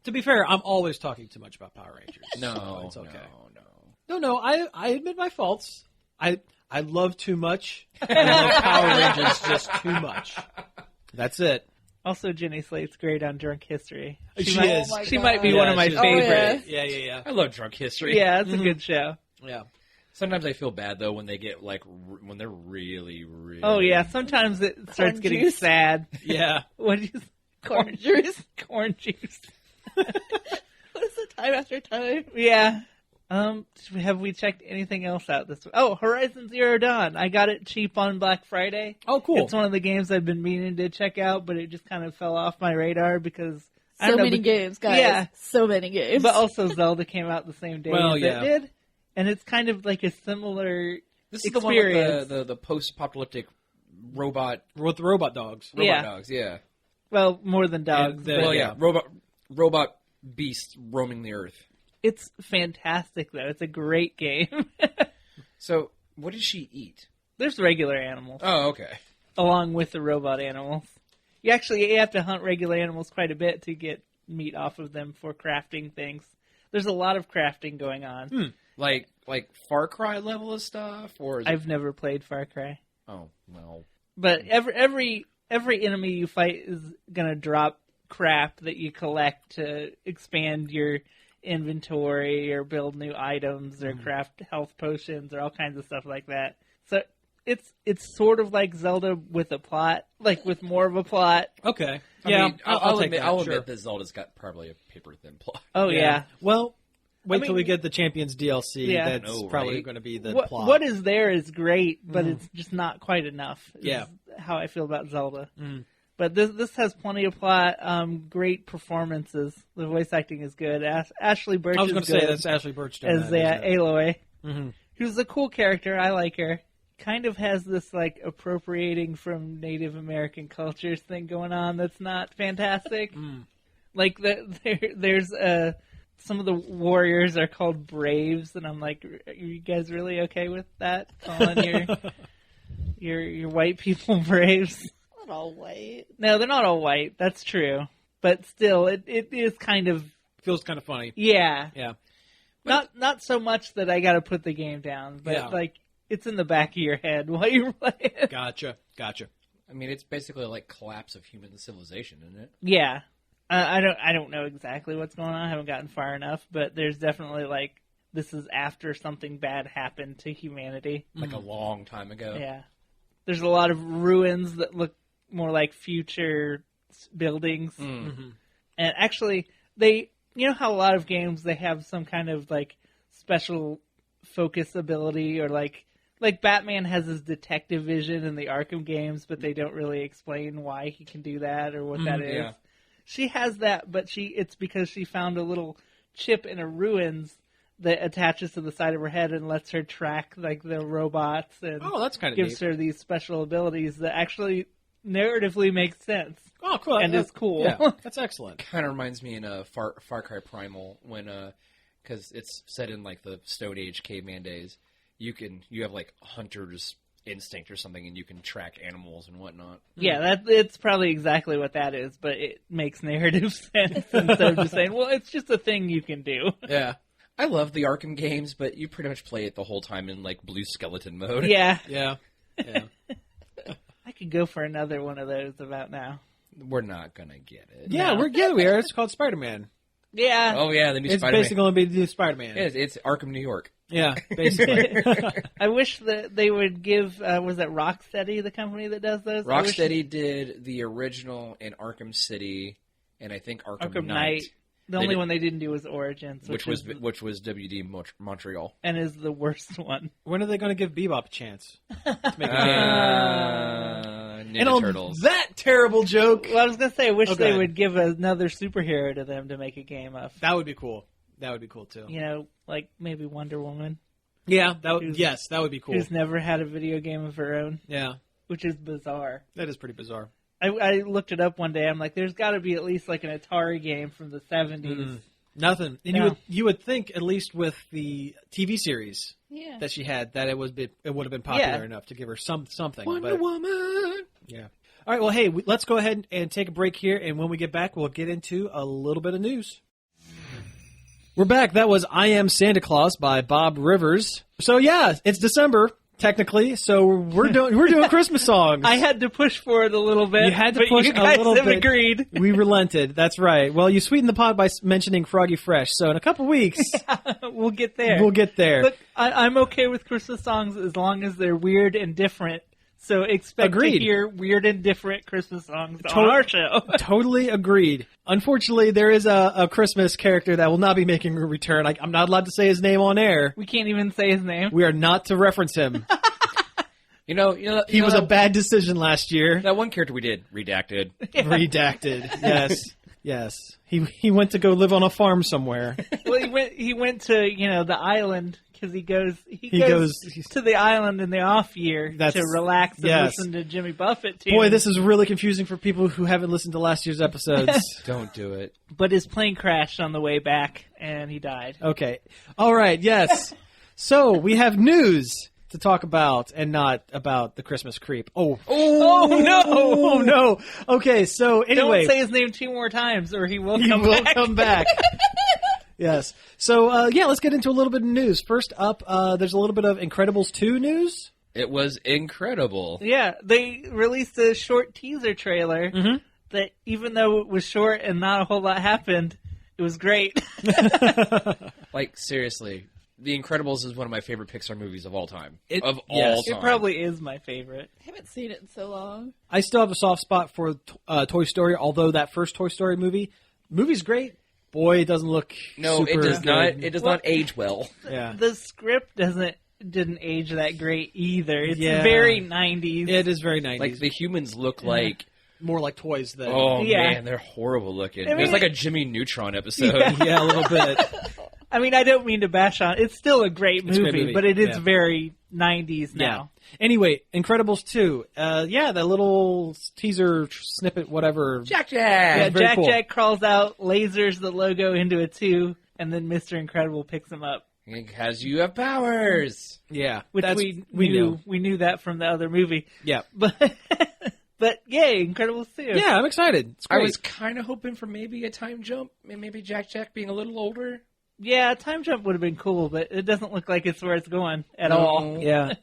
Speaker 2: To be fair, I'm always talking too much about Power Rangers.
Speaker 3: No,
Speaker 2: so it's okay.
Speaker 3: no.
Speaker 2: No, I admit my faults. I love too much. I love Power Rangers just too much. That's it.
Speaker 5: Also, Jenny Slate's great on Drunk History.
Speaker 2: She
Speaker 5: might,
Speaker 2: is.
Speaker 4: Oh my
Speaker 5: she
Speaker 4: God.
Speaker 5: might be one of my
Speaker 2: she's-
Speaker 5: favorites.
Speaker 2: Yeah.
Speaker 3: I love Drunk History.
Speaker 5: Yeah, it's a good show.
Speaker 2: Yeah.
Speaker 3: Sometimes I feel bad though when they get like when they're really, really.
Speaker 5: Oh, yeah, sometimes it starts
Speaker 4: Corn
Speaker 5: getting
Speaker 4: juice.
Speaker 5: sad.
Speaker 2: Yeah.
Speaker 5: What do you
Speaker 4: Corn juice.
Speaker 5: Corn juice.
Speaker 4: What is it? Time after time.
Speaker 5: Yeah. Have we checked anything else out this week? Oh, Horizon Zero Dawn. I got it cheap on Black Friday.
Speaker 2: Oh, cool.
Speaker 5: It's one of the games I've been meaning to check out, but it just kind of fell off my radar because I
Speaker 4: So
Speaker 5: don't know,
Speaker 4: many
Speaker 5: but-
Speaker 4: games, guys.
Speaker 5: Yeah.
Speaker 4: So many games.
Speaker 5: But also Zelda came out the same day
Speaker 2: Well,
Speaker 5: as
Speaker 2: yeah.
Speaker 5: it did, and it's kind of like a similar
Speaker 3: This is
Speaker 5: experience.
Speaker 3: the one with the post-apocalyptic robot
Speaker 2: With the robot dogs.
Speaker 5: Yeah.
Speaker 3: dogs. Yeah.
Speaker 5: Well, more than dogs.
Speaker 2: the-
Speaker 5: but
Speaker 3: Well, yeah. Robot beasts roaming the earth.
Speaker 5: it's fantastic though. It's a great game.
Speaker 3: So, what does she eat?
Speaker 5: There's regular animals
Speaker 3: Oh, okay.
Speaker 5: along with the robot animals. You have to hunt regular animals quite a bit to get meat off of them for crafting things. There's a lot of crafting going on.
Speaker 3: Like Far Cry level of stuff, or is it...
Speaker 5: I've never played Far Cry,
Speaker 3: Oh well.
Speaker 5: but every enemy you fight is gonna drop crap that you collect to expand your inventory or build new items or craft health potions or all kinds of stuff like that. So it's sort of like Zelda with a plot, like with more of a plot.
Speaker 2: Okay.
Speaker 3: I
Speaker 2: Yeah,
Speaker 3: mean,
Speaker 2: I'll take
Speaker 3: admit,
Speaker 2: that.
Speaker 3: I'll
Speaker 2: sure.
Speaker 3: admit that Zelda's got probably a paper thin plot.
Speaker 5: Oh yeah.
Speaker 2: Well, wait
Speaker 5: I
Speaker 2: till
Speaker 5: mean-
Speaker 2: we get the Champions DLC.
Speaker 5: Yeah.
Speaker 2: That's
Speaker 3: I know,
Speaker 2: probably
Speaker 3: right?
Speaker 2: going to be the
Speaker 5: What,
Speaker 2: plot.
Speaker 5: what is there is great, but it's just not quite enough. Is
Speaker 2: Yeah.
Speaker 5: how I feel about Zelda. But this has plenty of plot. Great performances. The voice acting is good. Ashley Birch
Speaker 2: I was going
Speaker 5: is
Speaker 2: to say
Speaker 5: good
Speaker 2: that's Ashley Birch doing
Speaker 5: as
Speaker 2: that, isn't it?
Speaker 5: Aloy,
Speaker 2: Mhm.
Speaker 5: who's a cool character. I like her. Kind of has this like appropriating from Native American cultures thing going on that's not fantastic. Like there's some of the warriors are called braves, and I'm like, are you guys really okay with that? Calling your white people braves?
Speaker 4: Not all white.
Speaker 5: No, they're not all white. That's true, but still, it is kind of
Speaker 2: Feels kind of funny.
Speaker 5: yeah.
Speaker 2: Yeah.
Speaker 5: Not so much that I got to put the game down, but like it's in the back of your head while you're playing.
Speaker 2: Gotcha.
Speaker 3: I mean, it's basically like collapse of human civilization, isn't it?
Speaker 5: Yeah, I don't know exactly what's going on. I haven't gotten far enough, but there's definitely like this is after something bad happened to humanity.
Speaker 3: Like a long time ago.
Speaker 5: Yeah, there's a lot of ruins that look more like future buildings, and actually they. You know how a lot of games they have some kind of like special focus ability, or like Batman has his detective vision in the Arkham games, but they don't really explain why he can do that or what that is.
Speaker 3: Yeah.
Speaker 5: She has that, but it's because she found a little chip in her ruins that attaches to the side of her head and lets her track like the robots, and
Speaker 2: That's kind of
Speaker 5: gives her these special abilities that actually narratively make sense.
Speaker 2: Oh, cool.
Speaker 5: And it's cool.
Speaker 2: Yeah, that's excellent.
Speaker 3: Kind of reminds me in Far Cry Primal when, because it's set in like the Stone Age caveman days. You have like hunter's instinct or something, and you can track animals and whatnot.
Speaker 5: Yeah, it's probably exactly what that is, but it makes narrative sense instead of just saying, well, it's just a thing you can do.
Speaker 3: Yeah. I love the Arkham games, but you pretty much play it the whole time in like blue skeleton mode.
Speaker 5: Yeah.
Speaker 2: Yeah.
Speaker 5: I could go for another one of those about now.
Speaker 3: We're not gonna get it.
Speaker 2: Yeah,
Speaker 5: No.
Speaker 2: we are. It's called Spider-Man.
Speaker 5: Yeah.
Speaker 3: Oh yeah, the new
Speaker 2: It's
Speaker 3: Spider-Man.
Speaker 2: basically going to be the new Spider-Man.
Speaker 3: It's Arkham, New York.
Speaker 2: Yeah, basically.
Speaker 5: I wish that they would give, was that Rocksteady, the company that does those?
Speaker 3: Rocksteady did the original in Arkham City, and I think Arkham Knight.
Speaker 5: The only one they didn't do was Origins,
Speaker 3: which was WD Montreal.
Speaker 5: and is the worst one.
Speaker 2: When are they going to give Bebop a chance to make a game?
Speaker 3: Ninja
Speaker 2: And on
Speaker 3: Turtles.
Speaker 2: that terrible joke,
Speaker 5: Well, I was going to say, I wish
Speaker 2: Okay.
Speaker 5: they would give another superhero to them to make a game of.
Speaker 2: that would be cool. That would be cool too.
Speaker 5: You know, like maybe Wonder Woman,
Speaker 2: Yeah, that would be cool.
Speaker 5: who's never had a video game of her own,
Speaker 2: Yeah,
Speaker 5: which is bizarre.
Speaker 2: that is pretty bizarre.
Speaker 5: I looked it up one day. I'm like, there's got to be at least like an Atari game from the 70s.
Speaker 2: Nothing. And
Speaker 5: No.
Speaker 2: you would think, at least with the TV series
Speaker 4: Yeah.
Speaker 2: that she had, that it would have been popular
Speaker 5: Yeah.
Speaker 2: enough to give her something.
Speaker 3: Wonder
Speaker 2: but,
Speaker 3: Woman.
Speaker 2: yeah. All right. Well, hey, let's go ahead and take a break here, and when we get back, we'll get into a little bit of news. We're back. That was I Am Santa Claus by Bob Rivers. So yeah, it's December technically. So we're doing Christmas songs.
Speaker 5: I had to push for it a little bit.
Speaker 2: You had to
Speaker 5: but
Speaker 2: push
Speaker 5: you
Speaker 2: a
Speaker 5: guys
Speaker 2: little
Speaker 5: have
Speaker 2: bit.
Speaker 5: agreed.
Speaker 2: We relented. That's right. Well, you sweetened the pot by mentioning Froggy Fresh. So in a couple weeks,
Speaker 5: We'll get there.
Speaker 2: we'll get there.
Speaker 5: Look, I'm okay with Christmas songs as long as they're weird and different. So expect
Speaker 2: Agreed.
Speaker 5: to hear weird and different Christmas songs on our show.
Speaker 2: Totally agreed. Unfortunately, there is a Christmas character that will not be making a return. I'm not allowed to say his name on air.
Speaker 5: We can't even say his name.
Speaker 2: We are not to reference him.
Speaker 3: You know,
Speaker 2: He was a bad decision last year.
Speaker 3: That one character we did, redacted.
Speaker 2: Redacted. Yes. He went to go live on a farm somewhere.
Speaker 5: Well, he went to the island because he goes
Speaker 2: He's-
Speaker 5: to the island in the off year to relax and
Speaker 2: yes.
Speaker 5: listen to Jimmy Buffett tunes.
Speaker 2: Boy, this is really confusing for people who haven't listened to last year's episodes.
Speaker 3: Don't do it.
Speaker 5: But his plane crashed on the way back and he died.
Speaker 2: Okay. All right. Yes. So we have news to talk about, and not about the Christmas creep. Oh no! Oh no! Okay. So anyway,
Speaker 5: Don't say his name 2 more times, or he will
Speaker 2: he
Speaker 5: come
Speaker 2: will
Speaker 5: back.
Speaker 2: come back. Yes. So let's get into a little bit of news. First up, there's a little bit of Incredibles 2 news.
Speaker 3: It was incredible.
Speaker 5: Yeah, they released a short teaser trailer that, even though it was short and not a whole lot happened, it was great.
Speaker 3: Like, seriously, The Incredibles is one of my favorite Pixar movies of all time.
Speaker 2: Yes.
Speaker 3: All
Speaker 5: It
Speaker 3: time.
Speaker 5: probably is my favorite.
Speaker 4: I haven't seen it in so long.
Speaker 2: I still have a soft spot for Toy Story, although that first Toy Story movie's great. Boy, it doesn't look
Speaker 3: No,
Speaker 2: super
Speaker 3: it does
Speaker 2: good.
Speaker 3: not. It does not age well.
Speaker 2: Yeah.
Speaker 5: The script didn't age that great either. It's
Speaker 2: Yeah.
Speaker 5: very 90s.
Speaker 2: It is very 90s.
Speaker 3: Like, the humans look like...
Speaker 2: more like toys than...
Speaker 3: Oh,
Speaker 5: Yeah.
Speaker 3: man, they're horrible looking.
Speaker 5: I mean,
Speaker 3: There's like a Jimmy Neutron episode.
Speaker 2: yeah, a little bit.
Speaker 5: I mean, I don't mean to bash on. It's still a great
Speaker 2: It's a
Speaker 5: movie,
Speaker 2: great movie,
Speaker 5: but it is
Speaker 2: yeah.
Speaker 5: very 90s now.
Speaker 2: Anyway, Incredibles 2. The little teaser snippet, whatever.
Speaker 3: Jack
Speaker 5: Yeah,
Speaker 3: Jack.
Speaker 2: very cool.
Speaker 5: Jack crawls out, lasers the logo into a 2, and then Mr. Incredible picks him up.
Speaker 3: Because you have powers.
Speaker 2: Yeah.
Speaker 5: Which we knew that from the other movie.
Speaker 2: Yeah.
Speaker 5: But yay, Incredibles 2.
Speaker 2: Yeah, I'm excited. It's
Speaker 3: I
Speaker 2: great.
Speaker 3: was kind of hoping for maybe a time jump, and maybe Jack Jack being a little older.
Speaker 5: Yeah, time jump would have been cool, but it doesn't look like it's where it's going at all.
Speaker 2: Yeah.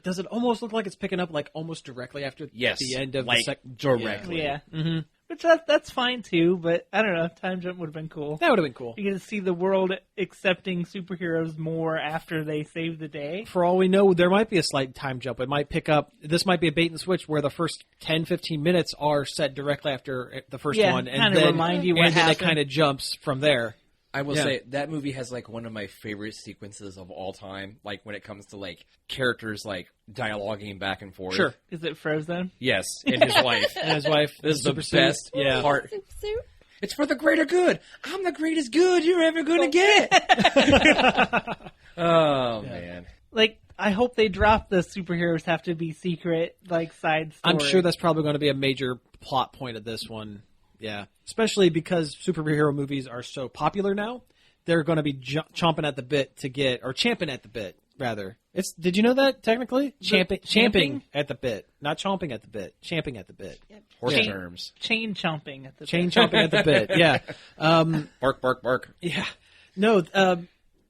Speaker 2: Does it almost look like it's picking up like almost directly after
Speaker 3: Yes,
Speaker 2: the end of
Speaker 3: like
Speaker 2: the second?
Speaker 3: directly.
Speaker 5: Yeah.
Speaker 2: Mm-hmm.
Speaker 5: Which that's fine too, but I don't know, time jump would have been cool.
Speaker 2: That would have been cool.
Speaker 5: You get to see the world accepting superheroes more after they save the day.
Speaker 2: For all we know, there might be a slight time jump. It might pick up. This might be a bait and switch where the first 10, 15 minutes are set directly after the first one, and
Speaker 5: kind of
Speaker 2: then
Speaker 5: remind you what
Speaker 2: and then
Speaker 5: happened.
Speaker 2: it kind of jumps from there.
Speaker 3: I will
Speaker 2: Yeah.
Speaker 3: say that movie has like one of my favorite sequences of all time. Like when it comes to like characters like dialoguing back and forth.
Speaker 5: Is it Frozen?
Speaker 3: Yes, and his wife.
Speaker 2: And his wife.
Speaker 3: This is the
Speaker 2: super suit.
Speaker 3: best
Speaker 2: Yeah.
Speaker 3: part.
Speaker 4: Soup, soup.
Speaker 3: It's for the greater good. I'm the greatest good you're ever gonna get. Oh man.
Speaker 5: Like, I hope they drop the superheroes have to be secret, like, side story.
Speaker 2: I'm sure that's probably going to be a major plot point of this one. Yeah. Especially because superhero movies are so popular now. They're going to be chomping at the bit to get, or champing at the bit, rather. Did you know that, technically? Champing at the bit. Not chomping at the bit. Champing at the bit.
Speaker 3: Horse
Speaker 5: Chain-
Speaker 3: terms.
Speaker 5: chain chomping at the
Speaker 2: Chain
Speaker 5: time.
Speaker 2: chomping at the bit, yeah.
Speaker 3: Bark, bark, bark.
Speaker 2: Yeah. No,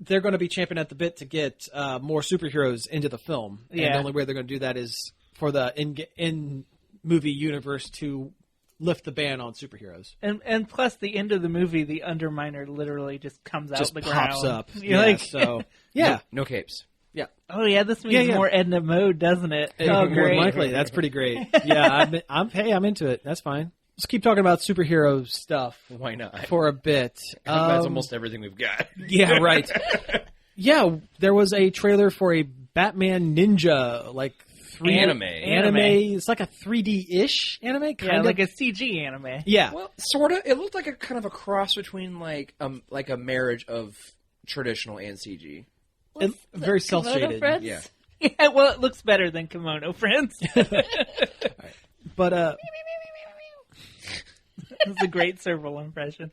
Speaker 2: they're going to be champing at the bit to get more superheroes into the film. And
Speaker 5: Yeah.
Speaker 2: the only way they're going to do that is for the in-movie universe to lift the ban on superheroes.
Speaker 5: And plus, the end of the movie, the Underminer literally just comes out
Speaker 2: Just
Speaker 5: the
Speaker 2: pops
Speaker 5: ground.
Speaker 2: up.
Speaker 5: You're
Speaker 2: Yeah,
Speaker 5: like,
Speaker 2: so, yeah.
Speaker 3: No capes.
Speaker 2: Yeah.
Speaker 5: oh yeah, this movie's
Speaker 2: Yeah.
Speaker 5: more Edna Mode, doesn't it? Oh,
Speaker 2: More than
Speaker 5: great.
Speaker 2: likely. That's pretty great. Yeah, I'm into it. That's fine. Let's keep talking about superhero stuff
Speaker 3: Why not?
Speaker 2: for a bit.
Speaker 3: That's almost everything we've got.
Speaker 2: Yeah, right. Yeah, there was a trailer for a Batman Ninja, like
Speaker 3: Anime.
Speaker 2: It's like a 3D-ish anime, kind
Speaker 5: Yeah,
Speaker 2: of.
Speaker 5: like a CG anime.
Speaker 2: Yeah.
Speaker 3: Well, sort of. It looked like a kind of a cross between like a marriage of traditional and CG.
Speaker 2: It, very
Speaker 4: Kimono
Speaker 2: self-shaded.
Speaker 4: Friends?
Speaker 3: Yeah.
Speaker 5: Yeah, well, it looks better than Kimono Friends.
Speaker 2: But
Speaker 5: That's a great serval impression.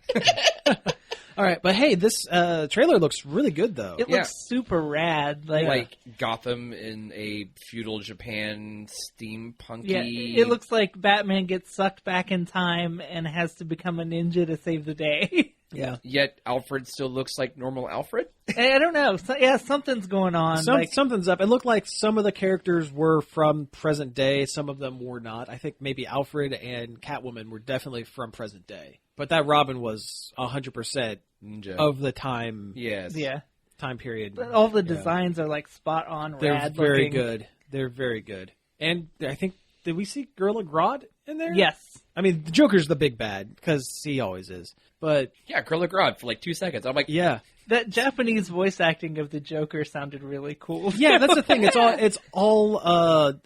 Speaker 2: all right, but hey, this trailer looks really good though.
Speaker 5: It
Speaker 3: Yeah.
Speaker 5: looks super rad.
Speaker 3: Like Gotham in a feudal Japan steampunky.
Speaker 5: Yeah, it looks like Batman gets sucked back in time and has to become a ninja to save the day.
Speaker 2: Yeah.
Speaker 3: Yet Alfred still looks like normal Alfred.
Speaker 5: I don't know. So, yeah, something's going on.
Speaker 2: Something's up. It looked like some of the characters were from present day. Some of them were not. I think maybe Alfred and Catwoman were definitely from present day. But that Robin was 100%
Speaker 3: Ninja.
Speaker 2: of the time
Speaker 3: Yes.
Speaker 5: yeah,
Speaker 2: time period.
Speaker 5: but all the designs are like spot on.
Speaker 2: They're
Speaker 5: Rad
Speaker 2: very
Speaker 5: looking.
Speaker 2: good. They're very good. And I think, did we see Gorilla Grodd in there?
Speaker 5: Yes.
Speaker 2: I mean, the Joker's the big bad, because he always is. But,
Speaker 3: Yeah, Gorilla Grodd for like 2 seconds. I'm like,
Speaker 2: yeah.
Speaker 5: That Japanese voice acting of the Joker sounded really cool.
Speaker 2: Yeah, that's the thing. It's all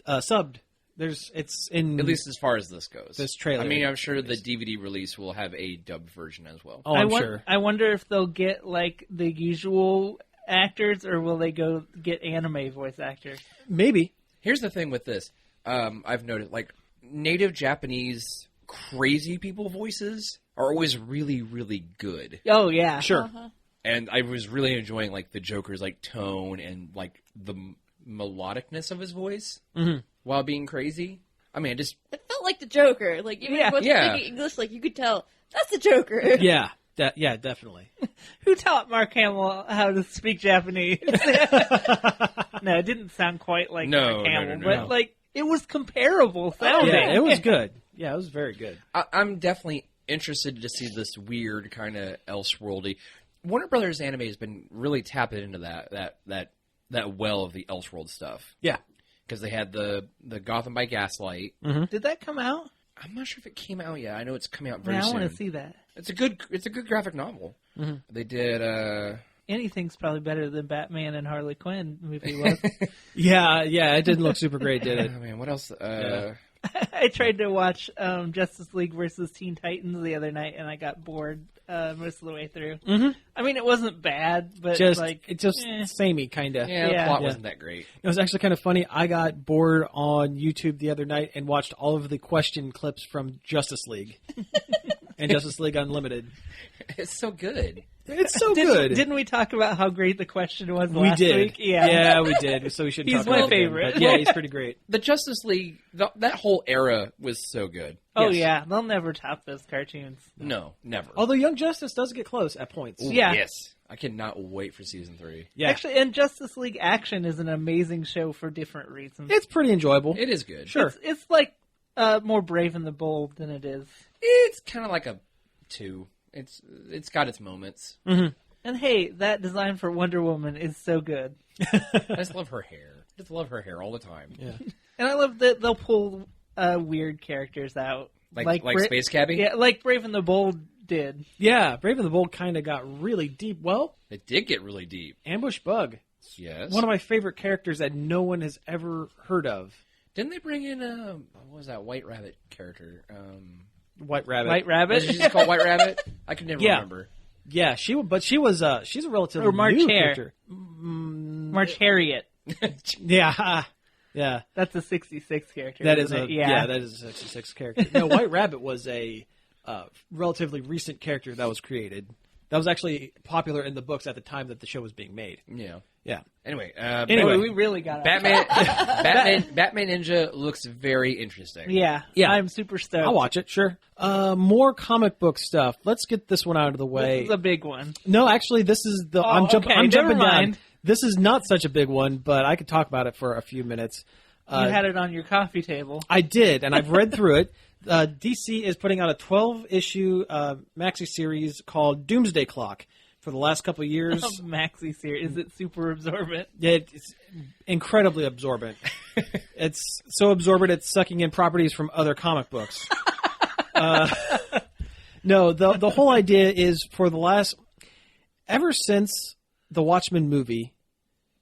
Speaker 2: subbed. It's in...
Speaker 3: at least as far as this goes.
Speaker 2: This trailer.
Speaker 3: I mean, I'm sure the DVD release will have a dubbed version as well.
Speaker 2: Oh, I'm sure.
Speaker 5: I wonder if they'll get like the usual actors, or will they go get anime voice actors?
Speaker 2: Maybe.
Speaker 3: Here's the thing with this. I've noted, like, native Japanese crazy people voices are always really, really good.
Speaker 5: Oh yeah,
Speaker 2: Sure.
Speaker 4: Uh-huh.
Speaker 3: And I was really enjoying, like, the Joker's, like, tone and, like, the melodicness of his voice while being crazy. I mean,
Speaker 4: It felt like the Joker. Like, even if it wasn't
Speaker 3: Yeah.
Speaker 4: speaking English, like, you could tell, that's the Joker.
Speaker 2: Yeah. Yeah, definitely.
Speaker 5: Who taught Mark Hamill how to speak Japanese? No, it didn't sound quite like
Speaker 3: No,
Speaker 5: Mark
Speaker 3: no,
Speaker 5: Hamill,
Speaker 3: no,
Speaker 5: but
Speaker 3: no.
Speaker 5: like it was comparable sounding.
Speaker 2: Yeah, it was good. Yeah, it was very good.
Speaker 3: I'm definitely interested to see this weird kind of Elseworldy. Warner Brothers Anime has been really tapping into that well of the Elseworld stuff.
Speaker 2: Yeah.
Speaker 3: Because they had the Gotham by Gaslight.
Speaker 5: Did that come out?
Speaker 3: I'm not sure if it came out yet. I know it's coming out very
Speaker 5: I
Speaker 3: soon.
Speaker 5: want to see that.
Speaker 3: It's a good graphic novel. They did
Speaker 5: Anything's probably better than Batman and Harley Quinn movie was.
Speaker 2: Yeah, it didn't look super great, did it?
Speaker 3: oh man, what else?
Speaker 5: I tried to watch Justice League versus Teen Titans the other night, and I got bored most of the way through. Mm-hmm. I mean, it wasn't bad, but
Speaker 2: samey kind of.
Speaker 3: Yeah, the plot wasn't that great.
Speaker 2: It was actually kind of funny. I got bored on YouTube the other night and watched all of the question clips from Justice League and Justice League Unlimited.
Speaker 3: It's so good.
Speaker 2: It's so good.
Speaker 5: Didn't we talk about how great the question was last week?
Speaker 2: Yeah, we did. So we should.
Speaker 5: He's
Speaker 2: talk about
Speaker 5: my favorite.
Speaker 2: Him, yeah, he's pretty great.
Speaker 3: The Justice League, that whole era was so good.
Speaker 5: Oh
Speaker 2: Yes.
Speaker 5: yeah, they'll never top those cartoons.
Speaker 3: No, never.
Speaker 2: Although Young Justice does get close at points.
Speaker 3: Ooh,
Speaker 5: yeah.
Speaker 3: Yes. I cannot wait for season 3.
Speaker 2: Yeah.
Speaker 5: Actually, and Justice League Action is an amazing show for different reasons.
Speaker 2: It's pretty enjoyable.
Speaker 3: It is good.
Speaker 2: Sure.
Speaker 5: It's like more Brave and the Bold than it is.
Speaker 3: It's kind of like a 2. It's got its moments.
Speaker 2: Mm-hmm.
Speaker 5: And hey, that design for Wonder Woman is so good.
Speaker 3: I just love her hair. I just love her hair all the time.
Speaker 2: Yeah.
Speaker 5: And I love that they'll pull weird characters out.
Speaker 3: Like Space Cabbie?
Speaker 5: Yeah, like Brave and the Bold did.
Speaker 2: Yeah, Brave and the Bold kind of got really deep. Well,
Speaker 3: It did get really deep.
Speaker 2: Ambush Bug.
Speaker 3: Yes.
Speaker 2: One of my favorite characters that no one has ever heard of.
Speaker 3: Didn't they bring in, what was that White Rabbit character?
Speaker 2: White Rabbit.
Speaker 5: White Rabbit?
Speaker 3: Was she just called White Rabbit? I can never remember.
Speaker 2: Yeah, she's a relatively
Speaker 5: Or March
Speaker 2: new
Speaker 5: Hare.
Speaker 2: character.
Speaker 5: March Harriet.
Speaker 2: Yeah, yeah.
Speaker 5: That's a 66 character.
Speaker 2: That is
Speaker 5: isn't
Speaker 2: a
Speaker 5: it? Yeah.
Speaker 2: that is a 66 character. No, White Rabbit was a relatively recent character that was created. That was actually popular in the books at the time that the show was being made.
Speaker 3: Yeah.
Speaker 2: Yeah.
Speaker 3: Anyway,
Speaker 5: Boy, we really got it.
Speaker 3: Batman Ninja looks very interesting.
Speaker 5: Yeah,
Speaker 2: Yeah.
Speaker 5: I'm super stoked.
Speaker 2: I'll watch it, sure. More comic book stuff. Let's get this one out of the way.
Speaker 5: This is a big one.
Speaker 2: No, actually, this is the. I'm
Speaker 5: okay,
Speaker 2: jumping
Speaker 5: never
Speaker 2: down.
Speaker 5: mind.
Speaker 2: This is not such a big one, but I could talk about it for a few minutes.
Speaker 5: You had it on your coffee table.
Speaker 2: I did, and I've read through it. DC is putting out a 12-issue maxi series called Doomsday Clock. For the last couple of years,
Speaker 5: Maxi series. Is it super absorbent?
Speaker 2: it's incredibly absorbent. It's so absorbent it's sucking in properties from other comic books. No, the whole idea is ever since the Watchmen movie,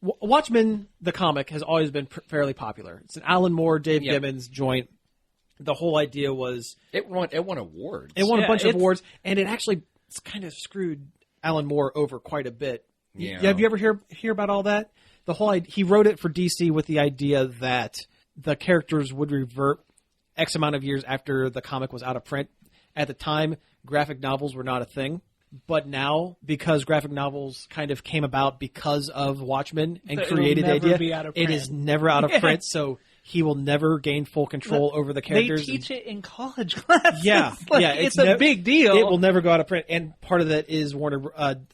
Speaker 2: Watchmen the comic has always been fairly popular. It's an Alan Moore, Dave Gibbons joint. The whole idea was
Speaker 3: it won awards.
Speaker 2: It won a bunch of awards, and it's kind of screwed Alan Moore over quite a bit.
Speaker 3: Yeah.
Speaker 2: Have you ever hear about all that? He wrote it for DC with the idea that the characters would revert X amount of years after the comic was out of print. At the time, graphic novels were not a thing. But now, because graphic novels kind of came about because of Watchmen and
Speaker 5: So
Speaker 2: created the
Speaker 5: it'll never
Speaker 2: idea,
Speaker 5: be out of
Speaker 2: it
Speaker 5: print.
Speaker 2: is never out of print, so he will never gain full control over the characters.
Speaker 5: They teach it in college classes.
Speaker 2: Yeah, yeah,
Speaker 5: it's a big deal.
Speaker 2: It will never go out of print, and part of that is Warner and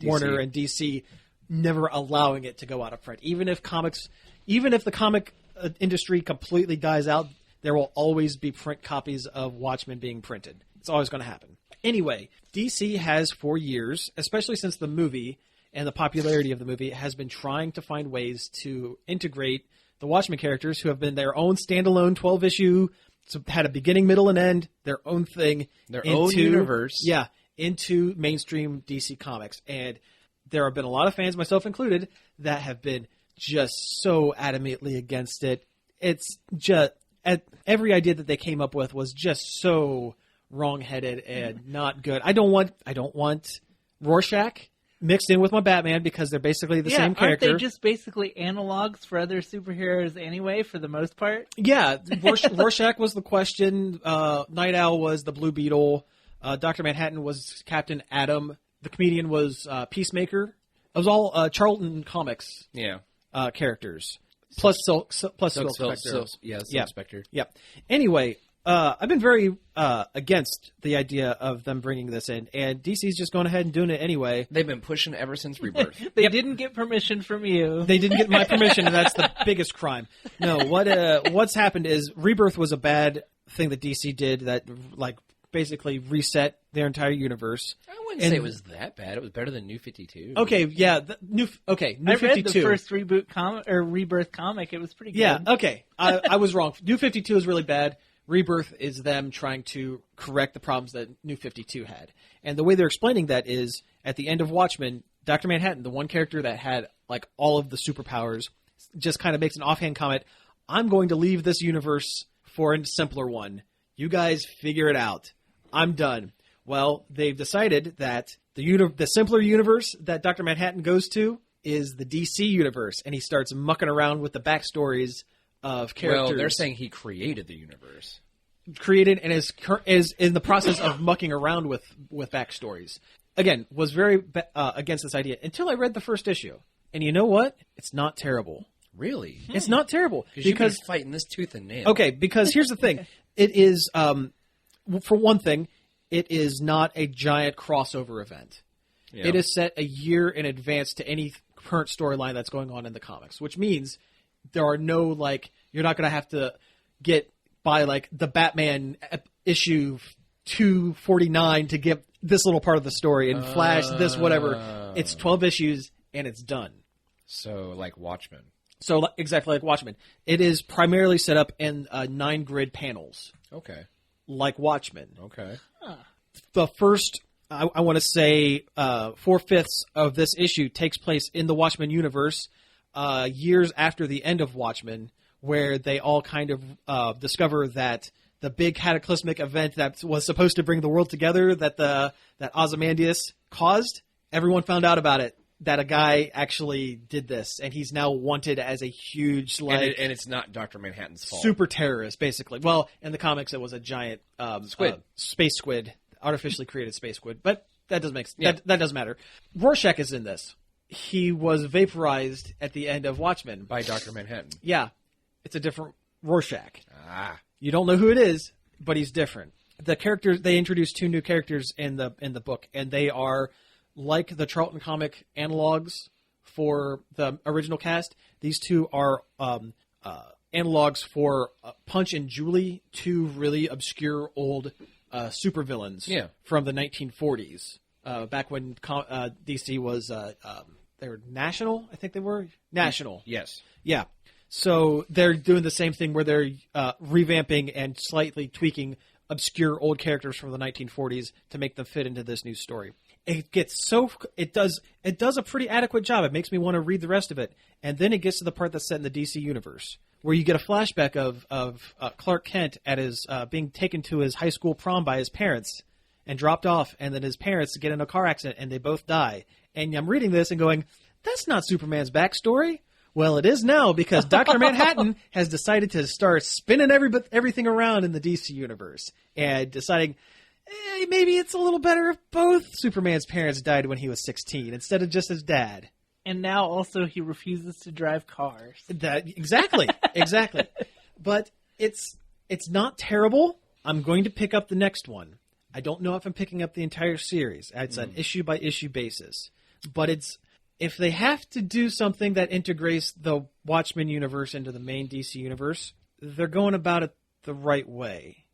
Speaker 2: DC never allowing it to go out of print. Even if the comic industry completely dies out, there will always be print copies of Watchmen being printed. It's always going to happen. Anyway, DC has for years, especially since the movie and the popularity of the movie, has been trying to find ways to integrate the Watchmen characters, who have been their own standalone 12-issue, had a beginning, middle, and end, their own thing.
Speaker 3: Own universe.
Speaker 2: Yeah, into mainstream DC Comics. And there have been a lot of fans, myself included, that have been just so adamantly against it. It's just... every idea that they came up with was just so wrong-headed and not good. I don't want Rorschach mixed in with my Batman because they're basically the same character.
Speaker 5: Aren't they just basically analogs for other superheroes anyway, for the most part?
Speaker 2: Yeah, Rorschach was the Question. Night Owl was the Blue Beetle. Dr. Manhattan was Captain Atom. The comedian was Peacemaker. It was all Charlton Comics characters. Plus Silk Spectre.
Speaker 3: Silk Spectre.
Speaker 2: Yeah. Anyway, I've been very against the idea of them bringing this in, and DC's just going ahead and doing it anyway.
Speaker 3: They've been pushing ever since Rebirth.
Speaker 5: They didn't get permission from you.
Speaker 2: They didn't get my permission, and that's the biggest crime. No, what's happened is Rebirth was a bad thing that DC did that basically reset their entire universe.
Speaker 3: I wouldn't say it was that bad. It was better than New 52.
Speaker 2: Okay, yeah, New
Speaker 5: I
Speaker 2: 52.
Speaker 5: read the first Rebirth comic. It was pretty good.
Speaker 2: Yeah, okay. I was wrong. New 52 is really bad. Rebirth is them trying to correct the problems that New 52 had. And the way they're explaining that is, at the end of Watchmen, Dr. Manhattan, the one character that had all of the superpowers, just kind of makes an offhand comment, I'm going to leave this universe for a simpler one. You guys figure it out. I'm done. Well, they've decided that the simpler universe that Dr. Manhattan goes to is the DC universe, and he starts mucking around with the backstories of characters.
Speaker 3: Well, they're saying he created the universe.
Speaker 2: Created and is in the process of mucking around with backstories. Again, was very against this idea until I read the first issue. And you know what? It's not terrible.
Speaker 3: Really?
Speaker 2: It's not terrible.
Speaker 3: Because you've been fighting this tooth and nail.
Speaker 2: Okay, because here's the thing. It is, for one thing, it is not a giant crossover event. Yeah. It is set a year in advance to any current storyline that's going on in the comics, which means there are no, like, you're not going to have to get by, like, the Batman issue 249 to get this little part of the story and Flash, this, whatever. It's 12 issues, and it's done.
Speaker 3: So, like Watchmen.
Speaker 2: So, exactly like Watchmen. It is primarily set up in 9-grid panels.
Speaker 3: Okay.
Speaker 2: Like Watchmen.
Speaker 3: Okay.
Speaker 2: The first, I want to say, 4/5 of this issue takes place in the Watchmen universe, years after the end of Watchmen, where they all kind of discover that the big cataclysmic event that was supposed to bring the world together that Ozymandias caused, everyone found out about it. That a guy actually did this, and he's now wanted as a huge, like...
Speaker 3: And it's not Dr. Manhattan's fault.
Speaker 2: Super terrorist, basically. Well, in the comics, it was a giant...
Speaker 3: squid.
Speaker 2: Space squid. Artificially created space squid. But that doesn't make sense. That doesn't matter. Rorschach is in this. He was vaporized at the end of Watchmen.
Speaker 3: By Dr. Manhattan.
Speaker 2: Yeah. It's a different Rorschach.
Speaker 3: Ah.
Speaker 2: You don't know who it is, but he's different. The characters... They introduced 2 new characters in the book, and they are... Like the Charlton comic analogs for the original cast, these 2 are analogs for Punch and Julie, 2 really obscure old supervillains from the 1940s. Back when DC was they were National, I think they were National.
Speaker 3: Yes.
Speaker 2: Yeah. So they're doing the same thing where they're revamping and slightly tweaking obscure old characters from the 1940s to make them fit into this new story. It does a pretty adequate job. It makes me want to read the rest of it. And then it gets to the part that's set in the DC universe, where you get a flashback of Clark Kent at his being taken to his high school prom by his parents and dropped off, and then his parents get in a car accident and they both die. And I'm reading this and going, that's not Superman's backstory. Well, it is now, because Dr. Manhattan has decided to start spinning everything around in the DC universe and deciding... maybe it's a little better if both Superman's parents died when he was 16 instead of just his dad.
Speaker 5: And now also he refuses to drive cars.
Speaker 2: Exactly. But it's not terrible. I'm going to pick up the next one. I don't know if I'm picking up the entire series. It's an issue-by-issue basis. But if they have to do something that integrates the Watchmen universe into the main DC universe, they're going about it the right way.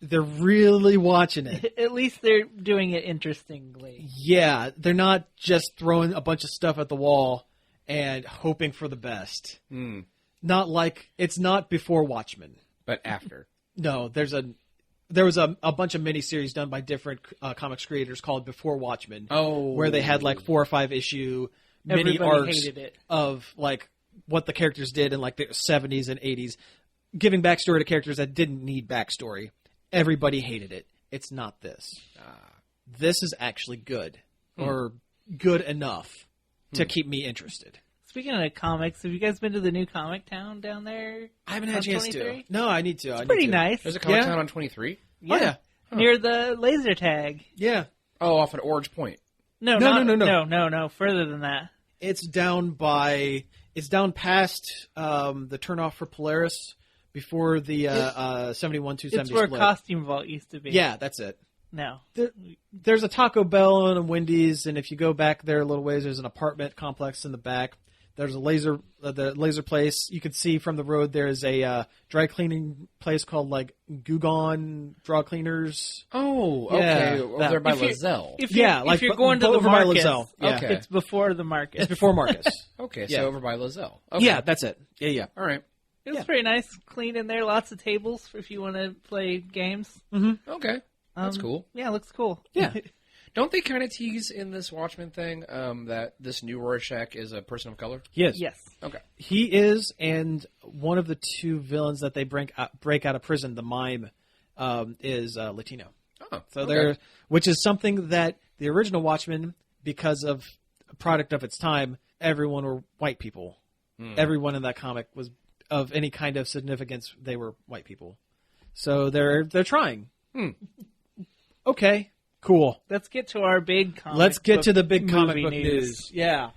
Speaker 2: They're really watching it.
Speaker 5: At least they're doing it interestingly.
Speaker 2: Yeah, they're not just throwing a bunch of stuff at the wall and hoping for the best. Not like it's not before Watchmen,
Speaker 3: but after.
Speaker 2: No, there was a bunch of miniseries done by different comics creators called Before Watchmen.
Speaker 3: Oh,
Speaker 2: where they had like 4 or 5 issue mini arcs of like what the characters did in like the 70s and 80s, giving backstory to characters that didn't need backstory. Everybody hated it. It's not this. This is actually good, or good enough to keep me interested.
Speaker 5: Speaking of comics, have you guys been to the new Comic Town down there?
Speaker 2: I haven't had a chance to. No, I need to.
Speaker 5: It's pretty nice.
Speaker 3: There's a Comic Town on 23?
Speaker 2: Yeah. Oh, yeah.
Speaker 5: Near the laser tag.
Speaker 2: Yeah.
Speaker 3: Oh, off at Orange Point.
Speaker 5: No, further than that.
Speaker 2: It's down past the turnoff for Polaris. Before the 71-270
Speaker 5: It's where
Speaker 2: split.
Speaker 5: Costume Vault used to be.
Speaker 2: Yeah, that's it.
Speaker 5: No.
Speaker 2: There's a Taco Bell and a Wendy's, and if you go back there a little ways, there's an apartment complex in the back. There's the laser place. You can see from the road there's a dry cleaning place called like Gugon Draw Cleaners.
Speaker 3: Oh, okay. Over there by Lozelle.
Speaker 5: If you're going to the
Speaker 2: over
Speaker 5: Marcus,
Speaker 2: by Lozelle. Yeah.
Speaker 5: Okay. It's before the Marcus.
Speaker 2: It's before Marcus.
Speaker 3: Okay, so over by Lozelle. Okay.
Speaker 2: Yeah, that's it. Yeah.
Speaker 3: All right.
Speaker 5: It was pretty nice, clean in there. Lots of tables if you want to play games.
Speaker 2: Mm-hmm.
Speaker 3: Okay, that's cool.
Speaker 5: Yeah, it looks cool.
Speaker 2: Yeah.
Speaker 3: Don't they kind of tease in this Watchmen thing that this new Rorschach is a person of color?
Speaker 2: Yes.
Speaker 3: Okay.
Speaker 2: He is, and one of the 2 villains that they break out of prison, the mime, is Latino. So they're, which is something that the original Watchmen, because of a product of its time, everyone were white people. Everyone in that comic was of any kind of significance. They were white people. So they're trying. Okay, cool.
Speaker 5: Let's get to our big comic
Speaker 2: Let's get
Speaker 5: book
Speaker 2: to the big comic
Speaker 5: movie
Speaker 2: book news. Yeah.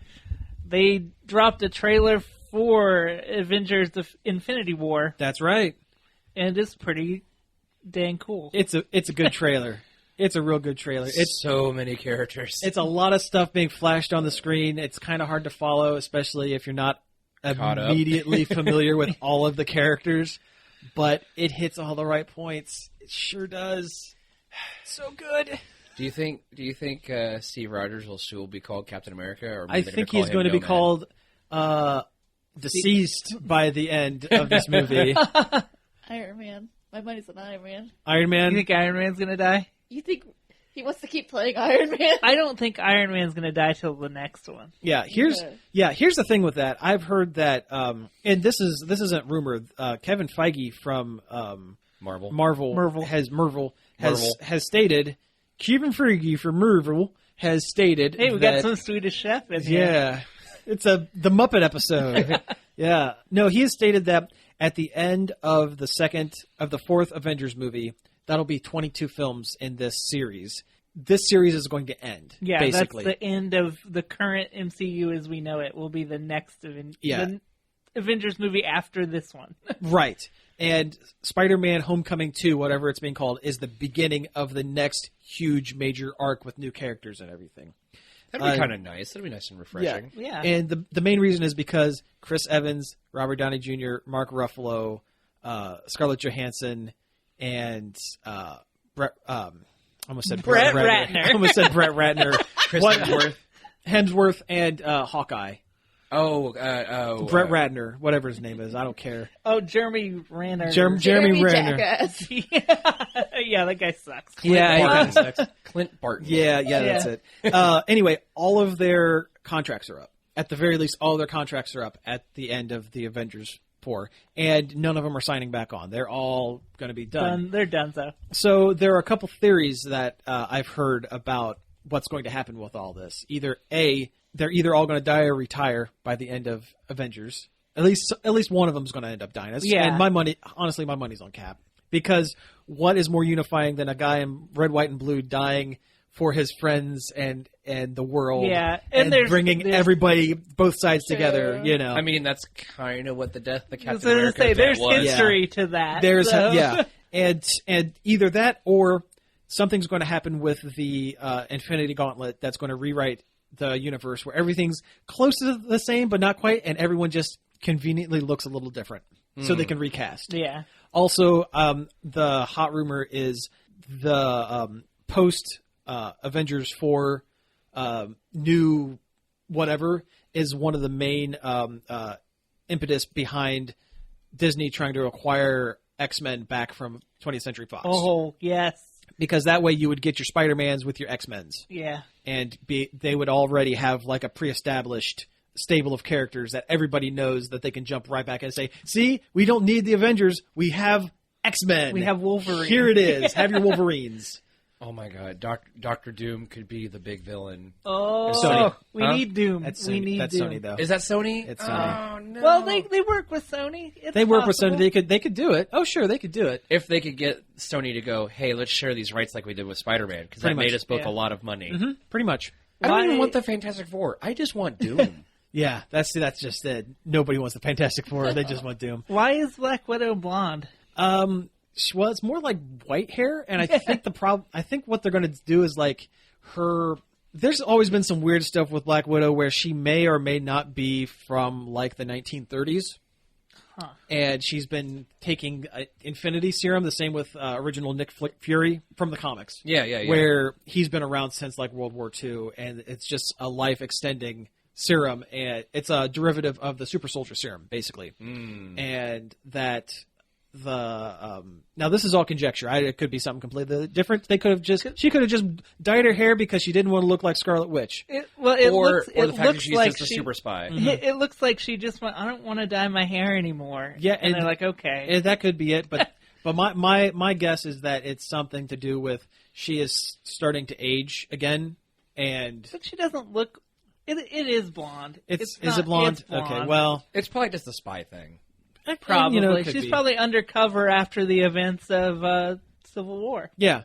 Speaker 5: They dropped a trailer for Avengers: The Infinity War,
Speaker 2: That's right.
Speaker 5: and it's pretty dang cool.
Speaker 2: It's a good trailer. It's a real good trailer. It's
Speaker 3: so many characters.
Speaker 2: It's a lot of stuff being flashed on the screen. It's kind of hard to follow, especially if you're not
Speaker 3: Caught up.
Speaker 2: immediately familiar with all of the characters. But it hits all the right points. It sure does. So good.
Speaker 3: Do you think Steve Rogers will still be called Captain America? Or
Speaker 2: I think he's going to be called deceased by the end of this movie.
Speaker 4: Iron Man. My money's on Iron Man.
Speaker 2: Iron Man.
Speaker 5: You think Iron Man's gonna die?
Speaker 4: You think he wants to keep playing Iron Man?
Speaker 5: I don't think Iron Man's gonna die till the next one.
Speaker 2: Here's the thing with that. I've heard that, and this isn't rumor. Kevin Feige from Marvel has stated. Kevin Feige from Marvel has stated.
Speaker 5: Hey, we got some Swedish chef in here.
Speaker 2: Yeah, it's the Muppet episode. Yeah, no, he has stated that at the end of the fourth Avengers movie, that'll be 22 films in this series. This series is going to end.
Speaker 5: Yeah,
Speaker 2: basically.
Speaker 5: That's the end of the current MCU as we know it. Will be the next the Avengers movie after this one.
Speaker 2: Right. And Spider-Man Homecoming 2, whatever it's being called, is the beginning of the next huge major arc with new characters and everything.
Speaker 3: That'd be kind of nice. That'd be nice and refreshing.
Speaker 5: Yeah.
Speaker 2: And the main reason is because Chris Evans, Robert Downey Jr., Mark Ruffalo, Scarlett Johansson, and Brett Ratner. I almost said Brett Ratner.
Speaker 3: Chris
Speaker 2: Hemsworth and Hawkeye.
Speaker 3: Brett
Speaker 2: Brett Ratner, whatever his name is, I don't care.
Speaker 5: Oh, Jeremy Renner.
Speaker 2: Jeremy Renner.
Speaker 4: Jackass.
Speaker 5: Yeah, that guy sucks.
Speaker 2: Yeah, he kind of sucks.
Speaker 3: Clint Barton.
Speaker 2: Yeah, that's it. Anyway, all of their contracts are up. At the very least, all of their contracts are up at the end of the Avengers 4, and none of them are signing back on. They're all going to be done.
Speaker 5: They're done, though.
Speaker 2: So there are a couple theories that I've heard about what's going to happen with all this. They're either all going to die or retire by the end of Avengers. At least one of them is going to end up dying. And my money's on Cap. Because what is more unifying than a guy in red, white, and blue dying for his friends and the world?
Speaker 5: Yeah,
Speaker 2: and bringing everybody, both sides together. You know,
Speaker 3: I mean, that's kind of what the death of the Captain
Speaker 5: I was
Speaker 3: America
Speaker 5: say, there's
Speaker 3: was.
Speaker 5: history to that.
Speaker 2: And either that or something's going to happen with the Infinity Gauntlet that's going to rewrite the universe where everything's close to the same but not quite, and everyone just conveniently looks a little different, so they can recast.
Speaker 5: Yeah.
Speaker 2: Also, the hot rumor is the post Avengers 4 new whatever is one of the main impetus behind Disney trying to acquire X-Men back from 20th Century Fox.
Speaker 5: Oh, yes.
Speaker 2: Because that way you would get your Spider-Mans with your X-Mens.
Speaker 5: Yeah.
Speaker 2: And they would already have like a pre-established stable of characters that everybody knows that they can jump right back and say, see, we don't need the Avengers. We have X-Men.
Speaker 5: We have Wolverine.
Speaker 2: Here it is. Have your Wolverines.
Speaker 3: Oh my God, Doctor Doom could be the big villain.
Speaker 5: Oh,
Speaker 2: Sony.
Speaker 5: We need Doom.
Speaker 2: That's
Speaker 5: we
Speaker 2: Sony.
Speaker 5: need
Speaker 2: That's
Speaker 5: Doom.
Speaker 2: Sony, though.
Speaker 3: Is that Sony?
Speaker 2: It's Sony.
Speaker 3: Oh no.
Speaker 5: Well, they work with Sony. It's
Speaker 2: They work with
Speaker 5: possible.
Speaker 2: Sony. They could do it. Oh, sure, they could do it.
Speaker 3: If they could get Sony to go, hey, let's share these rights like we did with Spider-Man, because that
Speaker 2: Pretty
Speaker 3: made
Speaker 2: much.
Speaker 3: us both
Speaker 5: Yeah.
Speaker 3: a lot of money.
Speaker 2: Mm-hmm. Pretty much.
Speaker 3: I don't even
Speaker 5: Why-
Speaker 3: want the Fantastic Four. I just want Doom.
Speaker 2: Yeah, that's just it. Nobody wants the Fantastic Four. They just want Doom.
Speaker 5: Why is Black Widow blonde?
Speaker 2: Well, it's more like white hair, and I think I think what they're going to do is like her. There's always been some weird stuff with Black Widow where she may or may not be from like the 1930s, and she's been taking Infinity Serum. The same with original Nick Fury from the comics.
Speaker 3: Yeah.
Speaker 2: Where he's been around since like World War II, and it's just a life extending serum, and it's a derivative of the Super Soldier Serum, basically, and that. Now this is all conjecture. It could be something completely different. She could have just dyed her hair because she didn't want to look like Scarlet Witch.
Speaker 3: Or the fact that she's
Speaker 5: like
Speaker 3: just a super spy.
Speaker 5: It looks like she just went, I don't want to dye my hair anymore.
Speaker 2: Yeah,
Speaker 5: and they're like, okay.
Speaker 2: That could be it. But But my guess is that it's something to do with she is starting to age again, and
Speaker 5: But she doesn't look. It is blonde.
Speaker 2: is
Speaker 5: not-
Speaker 2: it blonde?
Speaker 5: it's blonde.
Speaker 2: Okay, well,
Speaker 3: It's probably just a spy thing.
Speaker 5: Probably.
Speaker 2: you know, it could
Speaker 5: She's
Speaker 2: be.
Speaker 5: probably undercover after the events of Civil War.
Speaker 2: Yeah.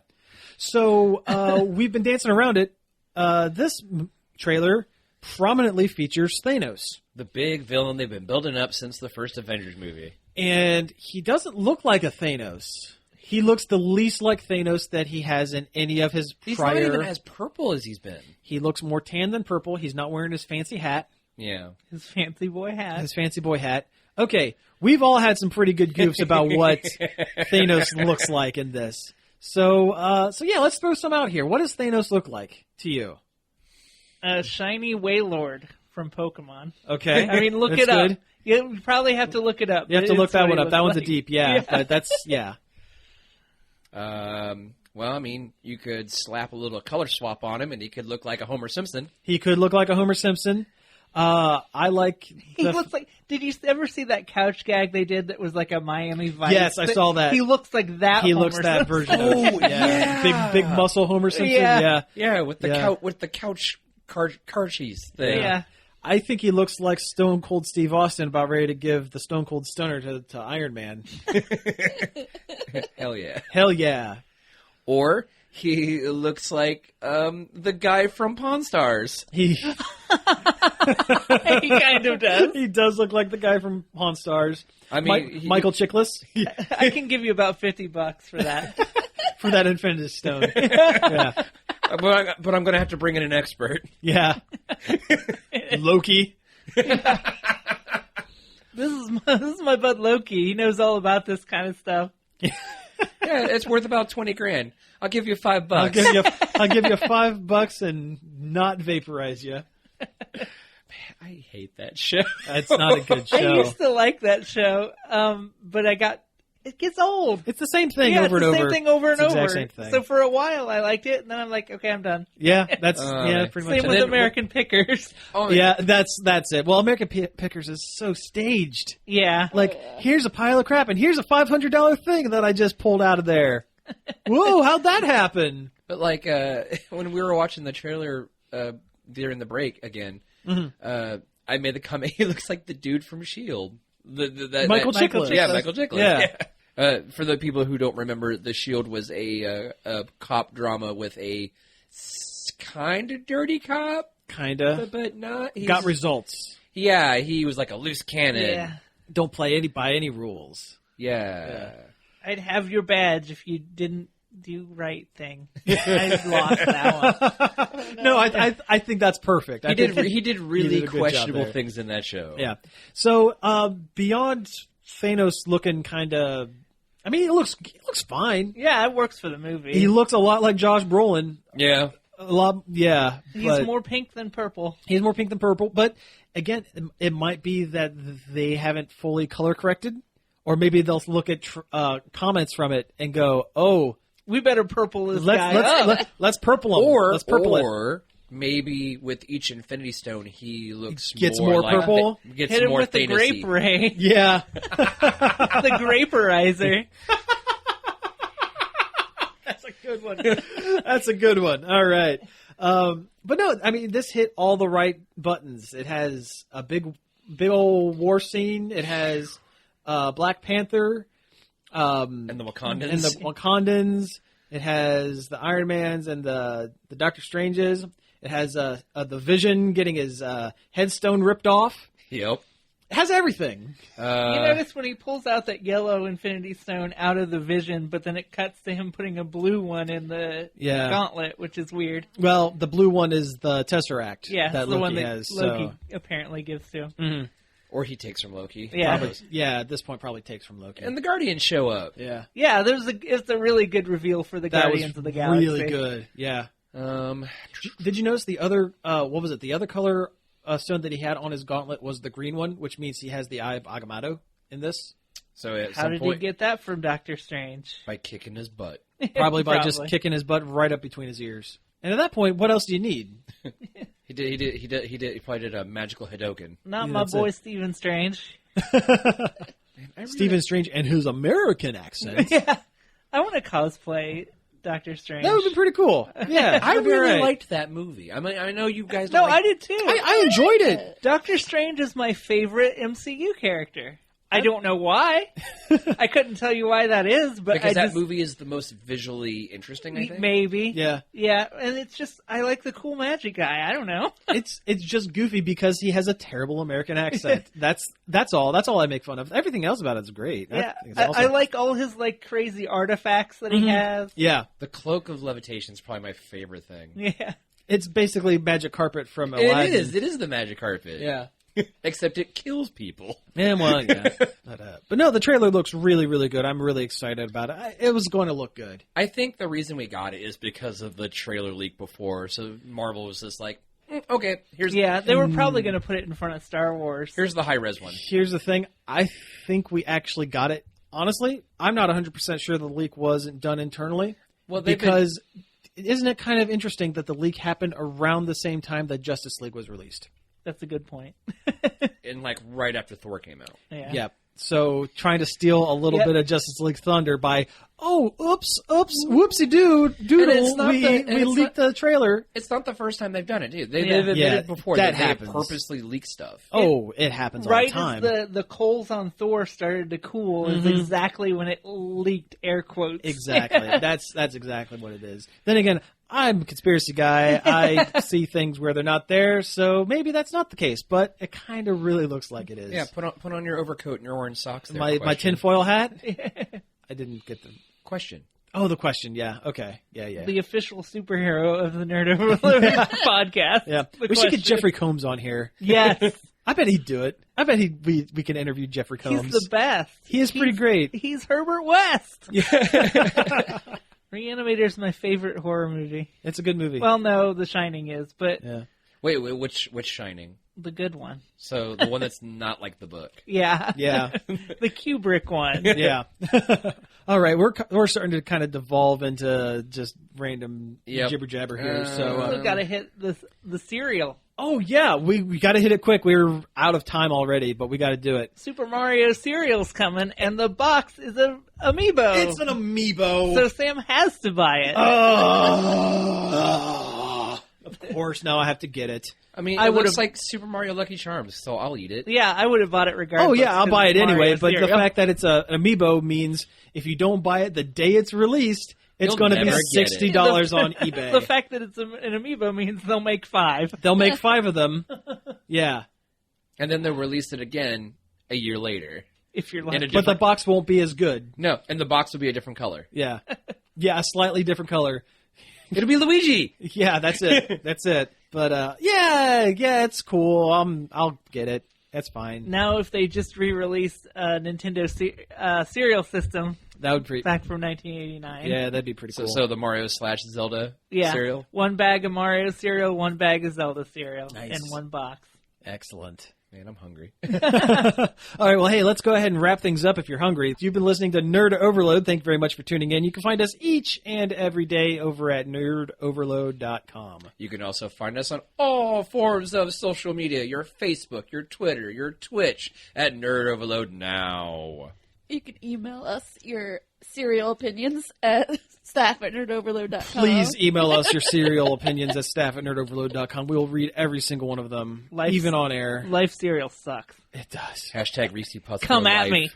Speaker 2: So we've been dancing around it. This trailer prominently features Thanos.
Speaker 3: The big villain they've been building up since the first Avengers movie.
Speaker 2: And he doesn't look like a Thanos. He looks the least like Thanos that he has in any of his
Speaker 3: He's
Speaker 2: prior...
Speaker 3: not even as purple as he's been.
Speaker 2: He looks more tan than purple. He's not wearing his fancy hat,
Speaker 3: Yeah.
Speaker 5: His fancy boy hat.
Speaker 2: his fancy boy hat. Okay, we've all had some pretty good goofs about what Thanos looks like in this. So yeah, let's throw some out here. What does Thanos look like to you?
Speaker 5: A shiny Wailord from Pokemon.
Speaker 2: Okay.
Speaker 5: I mean, look
Speaker 2: That's
Speaker 5: it up.
Speaker 2: good.
Speaker 5: You probably have to look it up.
Speaker 2: You have
Speaker 5: but
Speaker 2: to look
Speaker 5: it's
Speaker 2: that
Speaker 5: what
Speaker 2: one
Speaker 5: he
Speaker 2: up.
Speaker 5: looks
Speaker 2: That one's a
Speaker 5: like.
Speaker 2: deep, yeah. But that's, yeah.
Speaker 3: Well, I mean, you could slap a little color swap on him, and he could look like a Homer Simpson.
Speaker 2: He could look like a Homer Simpson. I like
Speaker 5: He
Speaker 2: the...
Speaker 5: looks like. Did you ever see that couch gag they did that was like a Miami Vice?
Speaker 2: Yes, I saw that.
Speaker 5: He looks like that.
Speaker 2: He
Speaker 5: Homer
Speaker 2: looks that
Speaker 5: Simpson.
Speaker 2: version of big muscle Homer Simpson.
Speaker 5: Yeah.
Speaker 3: Yeah, with the
Speaker 2: Yeah.
Speaker 3: couch car cheese thing.
Speaker 5: Yeah.
Speaker 2: I think he looks like Stone Cold Steve Austin about ready to give the Stone Cold Stunner to Iron Man.
Speaker 3: Hell yeah.
Speaker 2: Hell yeah.
Speaker 3: Or he looks like the guy from Pawn Stars.
Speaker 2: He
Speaker 5: He kind of does.
Speaker 2: he does look like the guy from Pawn Stars.
Speaker 3: I mean,
Speaker 2: Michael Chiklis
Speaker 5: I can give you about $50 for that.
Speaker 2: for that Infinity Stone. Yeah.
Speaker 3: But I'm going to have to bring in an expert.
Speaker 2: Yeah. Loki.
Speaker 5: This is my bud Loki. He knows all about this kind of stuff.
Speaker 3: Yeah, it's worth about $20,000. I'll give you $5.
Speaker 2: I'll give you $5 and not vaporize you.
Speaker 3: I hate that show.
Speaker 2: It's not a good
Speaker 5: I
Speaker 2: show.
Speaker 5: used to like that show, but it gets old.
Speaker 2: It's the same thing
Speaker 5: Yeah,
Speaker 2: over
Speaker 5: it's
Speaker 2: and
Speaker 5: the
Speaker 2: over.
Speaker 5: same thing over and
Speaker 2: It's the
Speaker 5: over.
Speaker 2: exact same thing.
Speaker 5: So for a while I liked it, and then I'm like, okay, I'm done.
Speaker 2: Yeah, that's pretty much
Speaker 5: Same
Speaker 2: it.
Speaker 5: with
Speaker 3: then-
Speaker 5: American Pickers.
Speaker 3: Oh,
Speaker 2: Yeah, that's it. Well, American Pickers is so staged.
Speaker 5: Yeah.
Speaker 2: Like, here's a pile of crap, and here's a $500 thing that I just pulled out of there. Whoa, how'd that happen?
Speaker 3: But like when we were watching the trailer during the break again, I made the comment. He looks like the dude from Shield.
Speaker 2: Michael Chiklis.
Speaker 3: Yeah, Michael Chiklis.
Speaker 2: Yeah.
Speaker 3: For the people who don't remember, the Shield was a cop drama with a kind of dirty cop,
Speaker 2: Kinda.
Speaker 3: but not.
Speaker 2: Got results.
Speaker 3: Yeah, he was like a loose cannon.
Speaker 5: Yeah.
Speaker 2: Don't play by any rules.
Speaker 3: Yeah.
Speaker 5: I'd have your badge if you didn't do right thing. I lost that one.
Speaker 2: No, I think that's perfect.
Speaker 3: He did really
Speaker 2: did a good job
Speaker 3: questionable
Speaker 2: there.
Speaker 3: things in that show.
Speaker 2: Yeah. So beyond Thanos looking kind of, I mean, he looks fine.
Speaker 5: Yeah, it works for the movie.
Speaker 2: He looks a lot like Josh Brolin.
Speaker 3: Yeah.
Speaker 2: A lot, yeah.
Speaker 5: He's
Speaker 2: but
Speaker 5: more pink than purple.
Speaker 2: he's more pink than purple. But again, it might be that they haven't fully color corrected, or maybe they'll look at comments from it and go, "Oh,
Speaker 5: We better purple this guy up.
Speaker 2: let's purple him. Let's purple it.
Speaker 3: Or maybe with each Infinity Stone, he looks
Speaker 2: Gets
Speaker 3: more
Speaker 2: more
Speaker 3: like
Speaker 2: purple?
Speaker 3: Gets
Speaker 5: Hit him
Speaker 3: more
Speaker 5: with the
Speaker 3: Thanos-y.
Speaker 5: grape ray.
Speaker 2: Yeah."
Speaker 5: The Graperizer.
Speaker 2: That's a good one. That's a good one. All right. But no, I mean, this hit all the right buttons. It has a big old war scene. It has Black Panther.
Speaker 3: And the Wakandans.
Speaker 2: And the Wakandans. It has the Iron Mans and the Doctor Stranges. It has the Vision getting his headstone ripped off.
Speaker 3: Yep.
Speaker 2: It has everything.
Speaker 5: You notice when he pulls out that yellow Infinity Stone out of the Vision, but then it cuts to him putting a blue one in the
Speaker 2: Yeah.
Speaker 5: gauntlet, which is weird.
Speaker 2: Well, the blue one is the Tesseract
Speaker 5: Yeah,
Speaker 2: that
Speaker 5: it's the
Speaker 2: Loki
Speaker 5: one that
Speaker 2: has.
Speaker 5: Loki
Speaker 2: So.
Speaker 5: apparently gives to.
Speaker 2: Mhm.
Speaker 3: Or he takes from Loki.
Speaker 5: Yeah.
Speaker 2: Probably, yeah, at this point, probably takes from Loki.
Speaker 3: And the Guardians show up.
Speaker 2: Yeah.
Speaker 5: Yeah, it's a really good reveal for the
Speaker 2: That
Speaker 5: Guardians
Speaker 2: was
Speaker 5: of the Galaxy.
Speaker 2: really good. Yeah.
Speaker 3: Um,
Speaker 2: Did you notice the other? What was it? The other color stone that he had on his gauntlet was the green one, which means he has the Eye of Agamotto in this.
Speaker 3: so at
Speaker 5: How
Speaker 3: some
Speaker 5: did
Speaker 3: point,
Speaker 5: he get that from Doctor Strange?
Speaker 3: by kicking his butt.
Speaker 2: Probably by just kicking his butt right up between his ears. And at that point, what else do you need?
Speaker 3: He probably did a magical Hadoken.
Speaker 5: Not
Speaker 2: Yeah,
Speaker 5: my
Speaker 2: that's
Speaker 5: boy
Speaker 2: it.
Speaker 5: Stephen Strange.
Speaker 3: I
Speaker 2: Stephen Strange and his American accent.
Speaker 5: Yeah. I want to cosplay Doctor Strange.
Speaker 2: That would be pretty cool. Yeah,
Speaker 3: I
Speaker 2: that'd be
Speaker 3: really
Speaker 2: alright.
Speaker 3: liked that movie. I mean, I know you guys.
Speaker 5: No,
Speaker 3: Don't
Speaker 5: I
Speaker 3: like...
Speaker 5: did too.
Speaker 2: I enjoyed it.
Speaker 5: Doctor Strange is my favorite MCU character. I don't know why. I couldn't tell you why that is, but
Speaker 3: because
Speaker 5: I
Speaker 3: that movie is the most visually interesting. I think
Speaker 5: maybe.
Speaker 2: Yeah.
Speaker 5: Yeah, and it's just I like the cool magic guy. I don't know.
Speaker 2: It's just goofy because he has a terrible American accent. That's all. That's all I make fun of. Everything else about it's great.
Speaker 5: Yeah,
Speaker 2: think it's
Speaker 5: I
Speaker 2: awesome.
Speaker 5: like all his like crazy artifacts that he has.
Speaker 2: Yeah,
Speaker 3: the cloak of levitation is probably my favorite thing.
Speaker 5: Yeah.
Speaker 2: it's basically magic carpet from Aladdin.
Speaker 3: It is the magic carpet.
Speaker 2: Yeah.
Speaker 3: Except it kills people.
Speaker 2: Yeah, well, yeah. But no, the trailer looks really, really good. I'm really excited about it. It was going to look good.
Speaker 3: I think the reason we got it is because of the trailer leak before. So Marvel was just like, okay,
Speaker 5: They were probably going to put it in front of Star Wars.
Speaker 3: here's the high res one.
Speaker 2: Here's the thing. I think we actually got it. Honestly, I'm not 100% sure the leak wasn't done internally.
Speaker 3: Well,
Speaker 2: because isn't it kind of interesting that the leak happened around the same time that Justice League was released?
Speaker 5: That's a good point.
Speaker 3: and like right after Thor came out.
Speaker 2: Yeah. So trying to steal a little bit of Justice League thunder by, whoopsie doodle, we leaked the trailer.
Speaker 3: It's not the first time they've done it, dude. They've did it before.
Speaker 2: That
Speaker 3: they
Speaker 2: happens.
Speaker 3: purposely leak stuff.
Speaker 2: It happens all the
Speaker 5: Right
Speaker 2: time.
Speaker 5: as the coals on Thor started to cool is exactly when it leaked, air quotes.
Speaker 2: Exactly. That's exactly what it is. Then again, I'm a conspiracy guy. I see things where they're not there, so maybe that's not the case. But it kind of really looks like it is.
Speaker 3: Yeah, put on your overcoat and your orange socks. There,
Speaker 2: my tinfoil hat. I didn't get the
Speaker 3: question.
Speaker 2: Oh, the question. Yeah. Okay. Yeah.
Speaker 5: The official superhero of the Nerd Overload podcast.
Speaker 2: Yeah.
Speaker 5: The
Speaker 2: We should get
Speaker 5: question.
Speaker 2: Jeffrey Combs on here.
Speaker 5: Yes.
Speaker 2: I bet he'd do it. I bet we can interview Jeffrey Combs.
Speaker 5: He's the best.
Speaker 2: He is pretty great.
Speaker 5: He's Herbert West. Reanimator's my favorite horror movie.
Speaker 2: It's a good movie.
Speaker 5: Well, no, The Shining is, but
Speaker 2: yeah.
Speaker 3: Wait, which Shining?
Speaker 5: the good one.
Speaker 3: So the one that's not like the book.
Speaker 5: Yeah.
Speaker 2: Yeah.
Speaker 5: The Kubrick one.
Speaker 2: Yeah. All right, we're starting to kind of devolve into just random jibber jabber here. So
Speaker 5: We've got to hit the cereal.
Speaker 2: oh yeah, we got to hit it quick. We're out of time already, but we got to do it.
Speaker 5: Super Mario cereal's coming, and the box is a amiibo.
Speaker 2: It's an amiibo.
Speaker 5: So Sam has to buy it.
Speaker 2: Of course, now I have to get it.
Speaker 3: I mean,
Speaker 5: I
Speaker 3: it looks
Speaker 5: would've-
Speaker 3: like Super Mario Lucky Charms, so I'll eat it.
Speaker 5: Yeah, I would have bought it regardless.
Speaker 2: Oh yeah, I'll
Speaker 5: 'cause
Speaker 2: buy it
Speaker 5: it's
Speaker 2: anyway.
Speaker 5: Mario
Speaker 2: But the
Speaker 5: cereal.
Speaker 2: fact that it's an amiibo means if you don't buy it the day it's released, it's
Speaker 3: You'll
Speaker 2: going to be
Speaker 3: never get it.
Speaker 2: $60 on eBay.
Speaker 5: The fact that it's an amiibo means they'll make 5.
Speaker 2: They'll make 5 of them. Yeah.
Speaker 3: And then they'll release it again a year later.
Speaker 5: If you're
Speaker 3: In a
Speaker 5: lucky.
Speaker 2: But the box won't be as good.
Speaker 3: No, and the box will be a different color.
Speaker 2: Yeah. Yeah, a slightly different color.
Speaker 3: It'll be Luigi.
Speaker 2: Yeah, that's it. That's it. But yeah, it's cool. I'll get it. That's fine.
Speaker 5: Now, if they just re-released a Nintendo cereal system
Speaker 2: That would be
Speaker 5: back from 1989.
Speaker 2: yeah, that'd be pretty cool.
Speaker 3: So the Mario / Zelda cereal.
Speaker 5: 1 bag of Mario cereal, 1 bag of Zelda cereal
Speaker 2: Nice.
Speaker 5: in 1 box.
Speaker 2: Excellent.
Speaker 3: Man, I'm hungry.
Speaker 2: All right, well, hey, let's go ahead and wrap things up if you're hungry. If you've been listening to Nerd Overload, thank you very much for tuning in. You can find us each and every day over at nerdoverload.com.
Speaker 3: You can also find us on all forms of social media. Your Facebook, your Twitter, your Twitch at Nerd Overload Now.
Speaker 4: You can email us your cereal opinions at staff@nerdoverload.com.
Speaker 2: Please email us your serial opinions at staff@nerdoverload.com. We will read every single one of them, even on air.
Speaker 5: Life cereal sucks.
Speaker 2: It does.
Speaker 3: Hashtag Reese Puffs.
Speaker 5: Come
Speaker 3: for
Speaker 5: at
Speaker 3: life.
Speaker 5: me.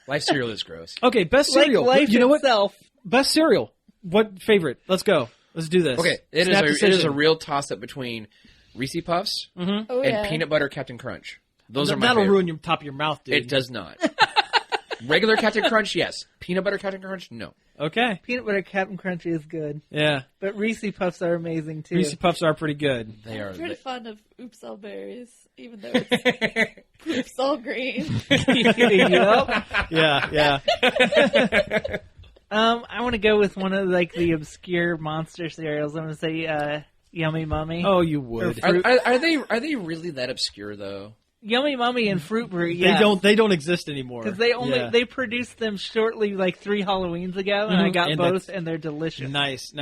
Speaker 3: Life cereal is gross.
Speaker 2: Okay, best cereal.
Speaker 5: Like life
Speaker 2: You know what?
Speaker 5: itself.
Speaker 2: Best cereal. What favorite? Let's go. Let's do this.
Speaker 3: Okay, it
Speaker 2: Snap
Speaker 3: is a
Speaker 2: decision.
Speaker 3: real toss-up between Reese Puffs
Speaker 4: Oh,
Speaker 3: and
Speaker 4: yeah.
Speaker 3: peanut butter Captain Crunch. Those are my
Speaker 2: That'll
Speaker 3: favorite.
Speaker 2: ruin your top of your mouth, dude.
Speaker 3: It does not. Regular Captain Crunch, yes. Peanut butter Captain Crunch, no.
Speaker 2: Okay.
Speaker 5: Peanut butter Captain Crunchy is good,
Speaker 2: Yeah.
Speaker 5: but Reese Puffs are amazing too.
Speaker 2: Reese Puffs are pretty good.
Speaker 3: They are.
Speaker 4: I'm pretty fond of Oops All Berries, even though it's Oops All Green.
Speaker 5: Yep.
Speaker 2: Yeah.
Speaker 5: I want to go with one of like the obscure monster cereals. I'm going to say Yummy Mummy.
Speaker 2: Oh, you would.
Speaker 3: Are they really that obscure though?
Speaker 5: Yummy Mummy and Fruit Brew. Yes.
Speaker 2: They don't exist anymore.
Speaker 5: Because they only
Speaker 2: Yeah.
Speaker 5: they produced them shortly, like 3 Halloweens ago, and I got
Speaker 2: And
Speaker 5: both, and they're delicious.
Speaker 2: Nice.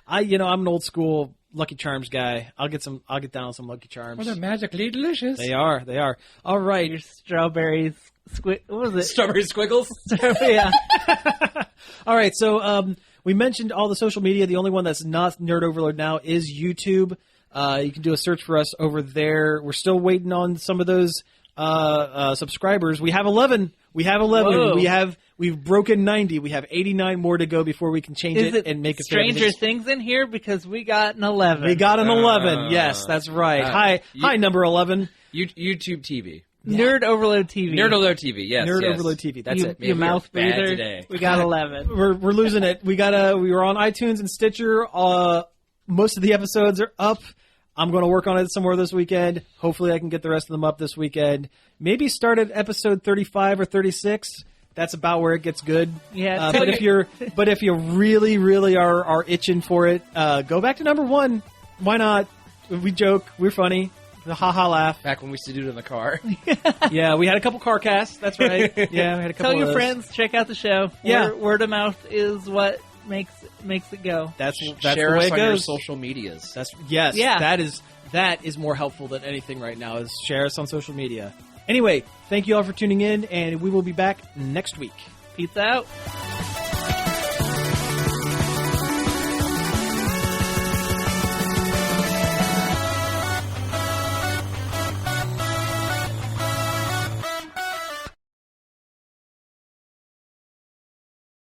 Speaker 2: I'm an old school Lucky Charms guy. I'll get down on some Lucky Charms.
Speaker 3: Well, they're magically delicious.
Speaker 2: They are. All right.
Speaker 5: Your strawberries. What was it?
Speaker 3: Strawberry squiggles.
Speaker 5: Yeah.
Speaker 2: All right. So we mentioned all the social media. The only one that's not Nerd Overload now is YouTube. You can do a search for us over there. We're still waiting on some of those subscribers. We have 11.
Speaker 5: Whoa.
Speaker 2: We've broken 90. We have 89 more to go before we can change it and make it
Speaker 5: Stranger Things in here because we got an 11.
Speaker 2: We got an 11. Yes, that's right. Hi, number 11.
Speaker 3: YouTube TV.
Speaker 5: Nerd Overload TV.
Speaker 3: Nerd Overload TV. Yes.
Speaker 2: Nerd Overload TV. That's it.
Speaker 5: You mouth
Speaker 3: bad
Speaker 5: breather.
Speaker 3: today.
Speaker 5: We got 11.
Speaker 2: We're losing it. We were on iTunes and Stitcher. Most of the episodes are up. I'm going to work on it some more this weekend. Hopefully I can get the rest of them up this weekend. Maybe start at episode 35 or 36. That's about where it gets good.
Speaker 5: Yeah.
Speaker 2: But if you really, really are itching for it, go back to number 1. Why not? We joke. We're funny. The ha-ha laugh.
Speaker 3: Back when we used to do it in the car.
Speaker 2: Yeah, we had a couple car casts. That's right. Yeah, we had a couple
Speaker 5: Tell your
Speaker 2: of those.
Speaker 5: friends. Check out the show.
Speaker 2: Yeah.
Speaker 5: Word of mouth is what makes it go.
Speaker 2: That's
Speaker 3: Share
Speaker 2: the way
Speaker 3: us
Speaker 2: it
Speaker 3: on your
Speaker 2: goes.
Speaker 3: social medias.
Speaker 2: Yes.
Speaker 5: Yeah.
Speaker 2: That is more helpful than anything right now. Is share us on social media. Anyway, thank you all for tuning in, and we will be back next week.
Speaker 5: Peace out.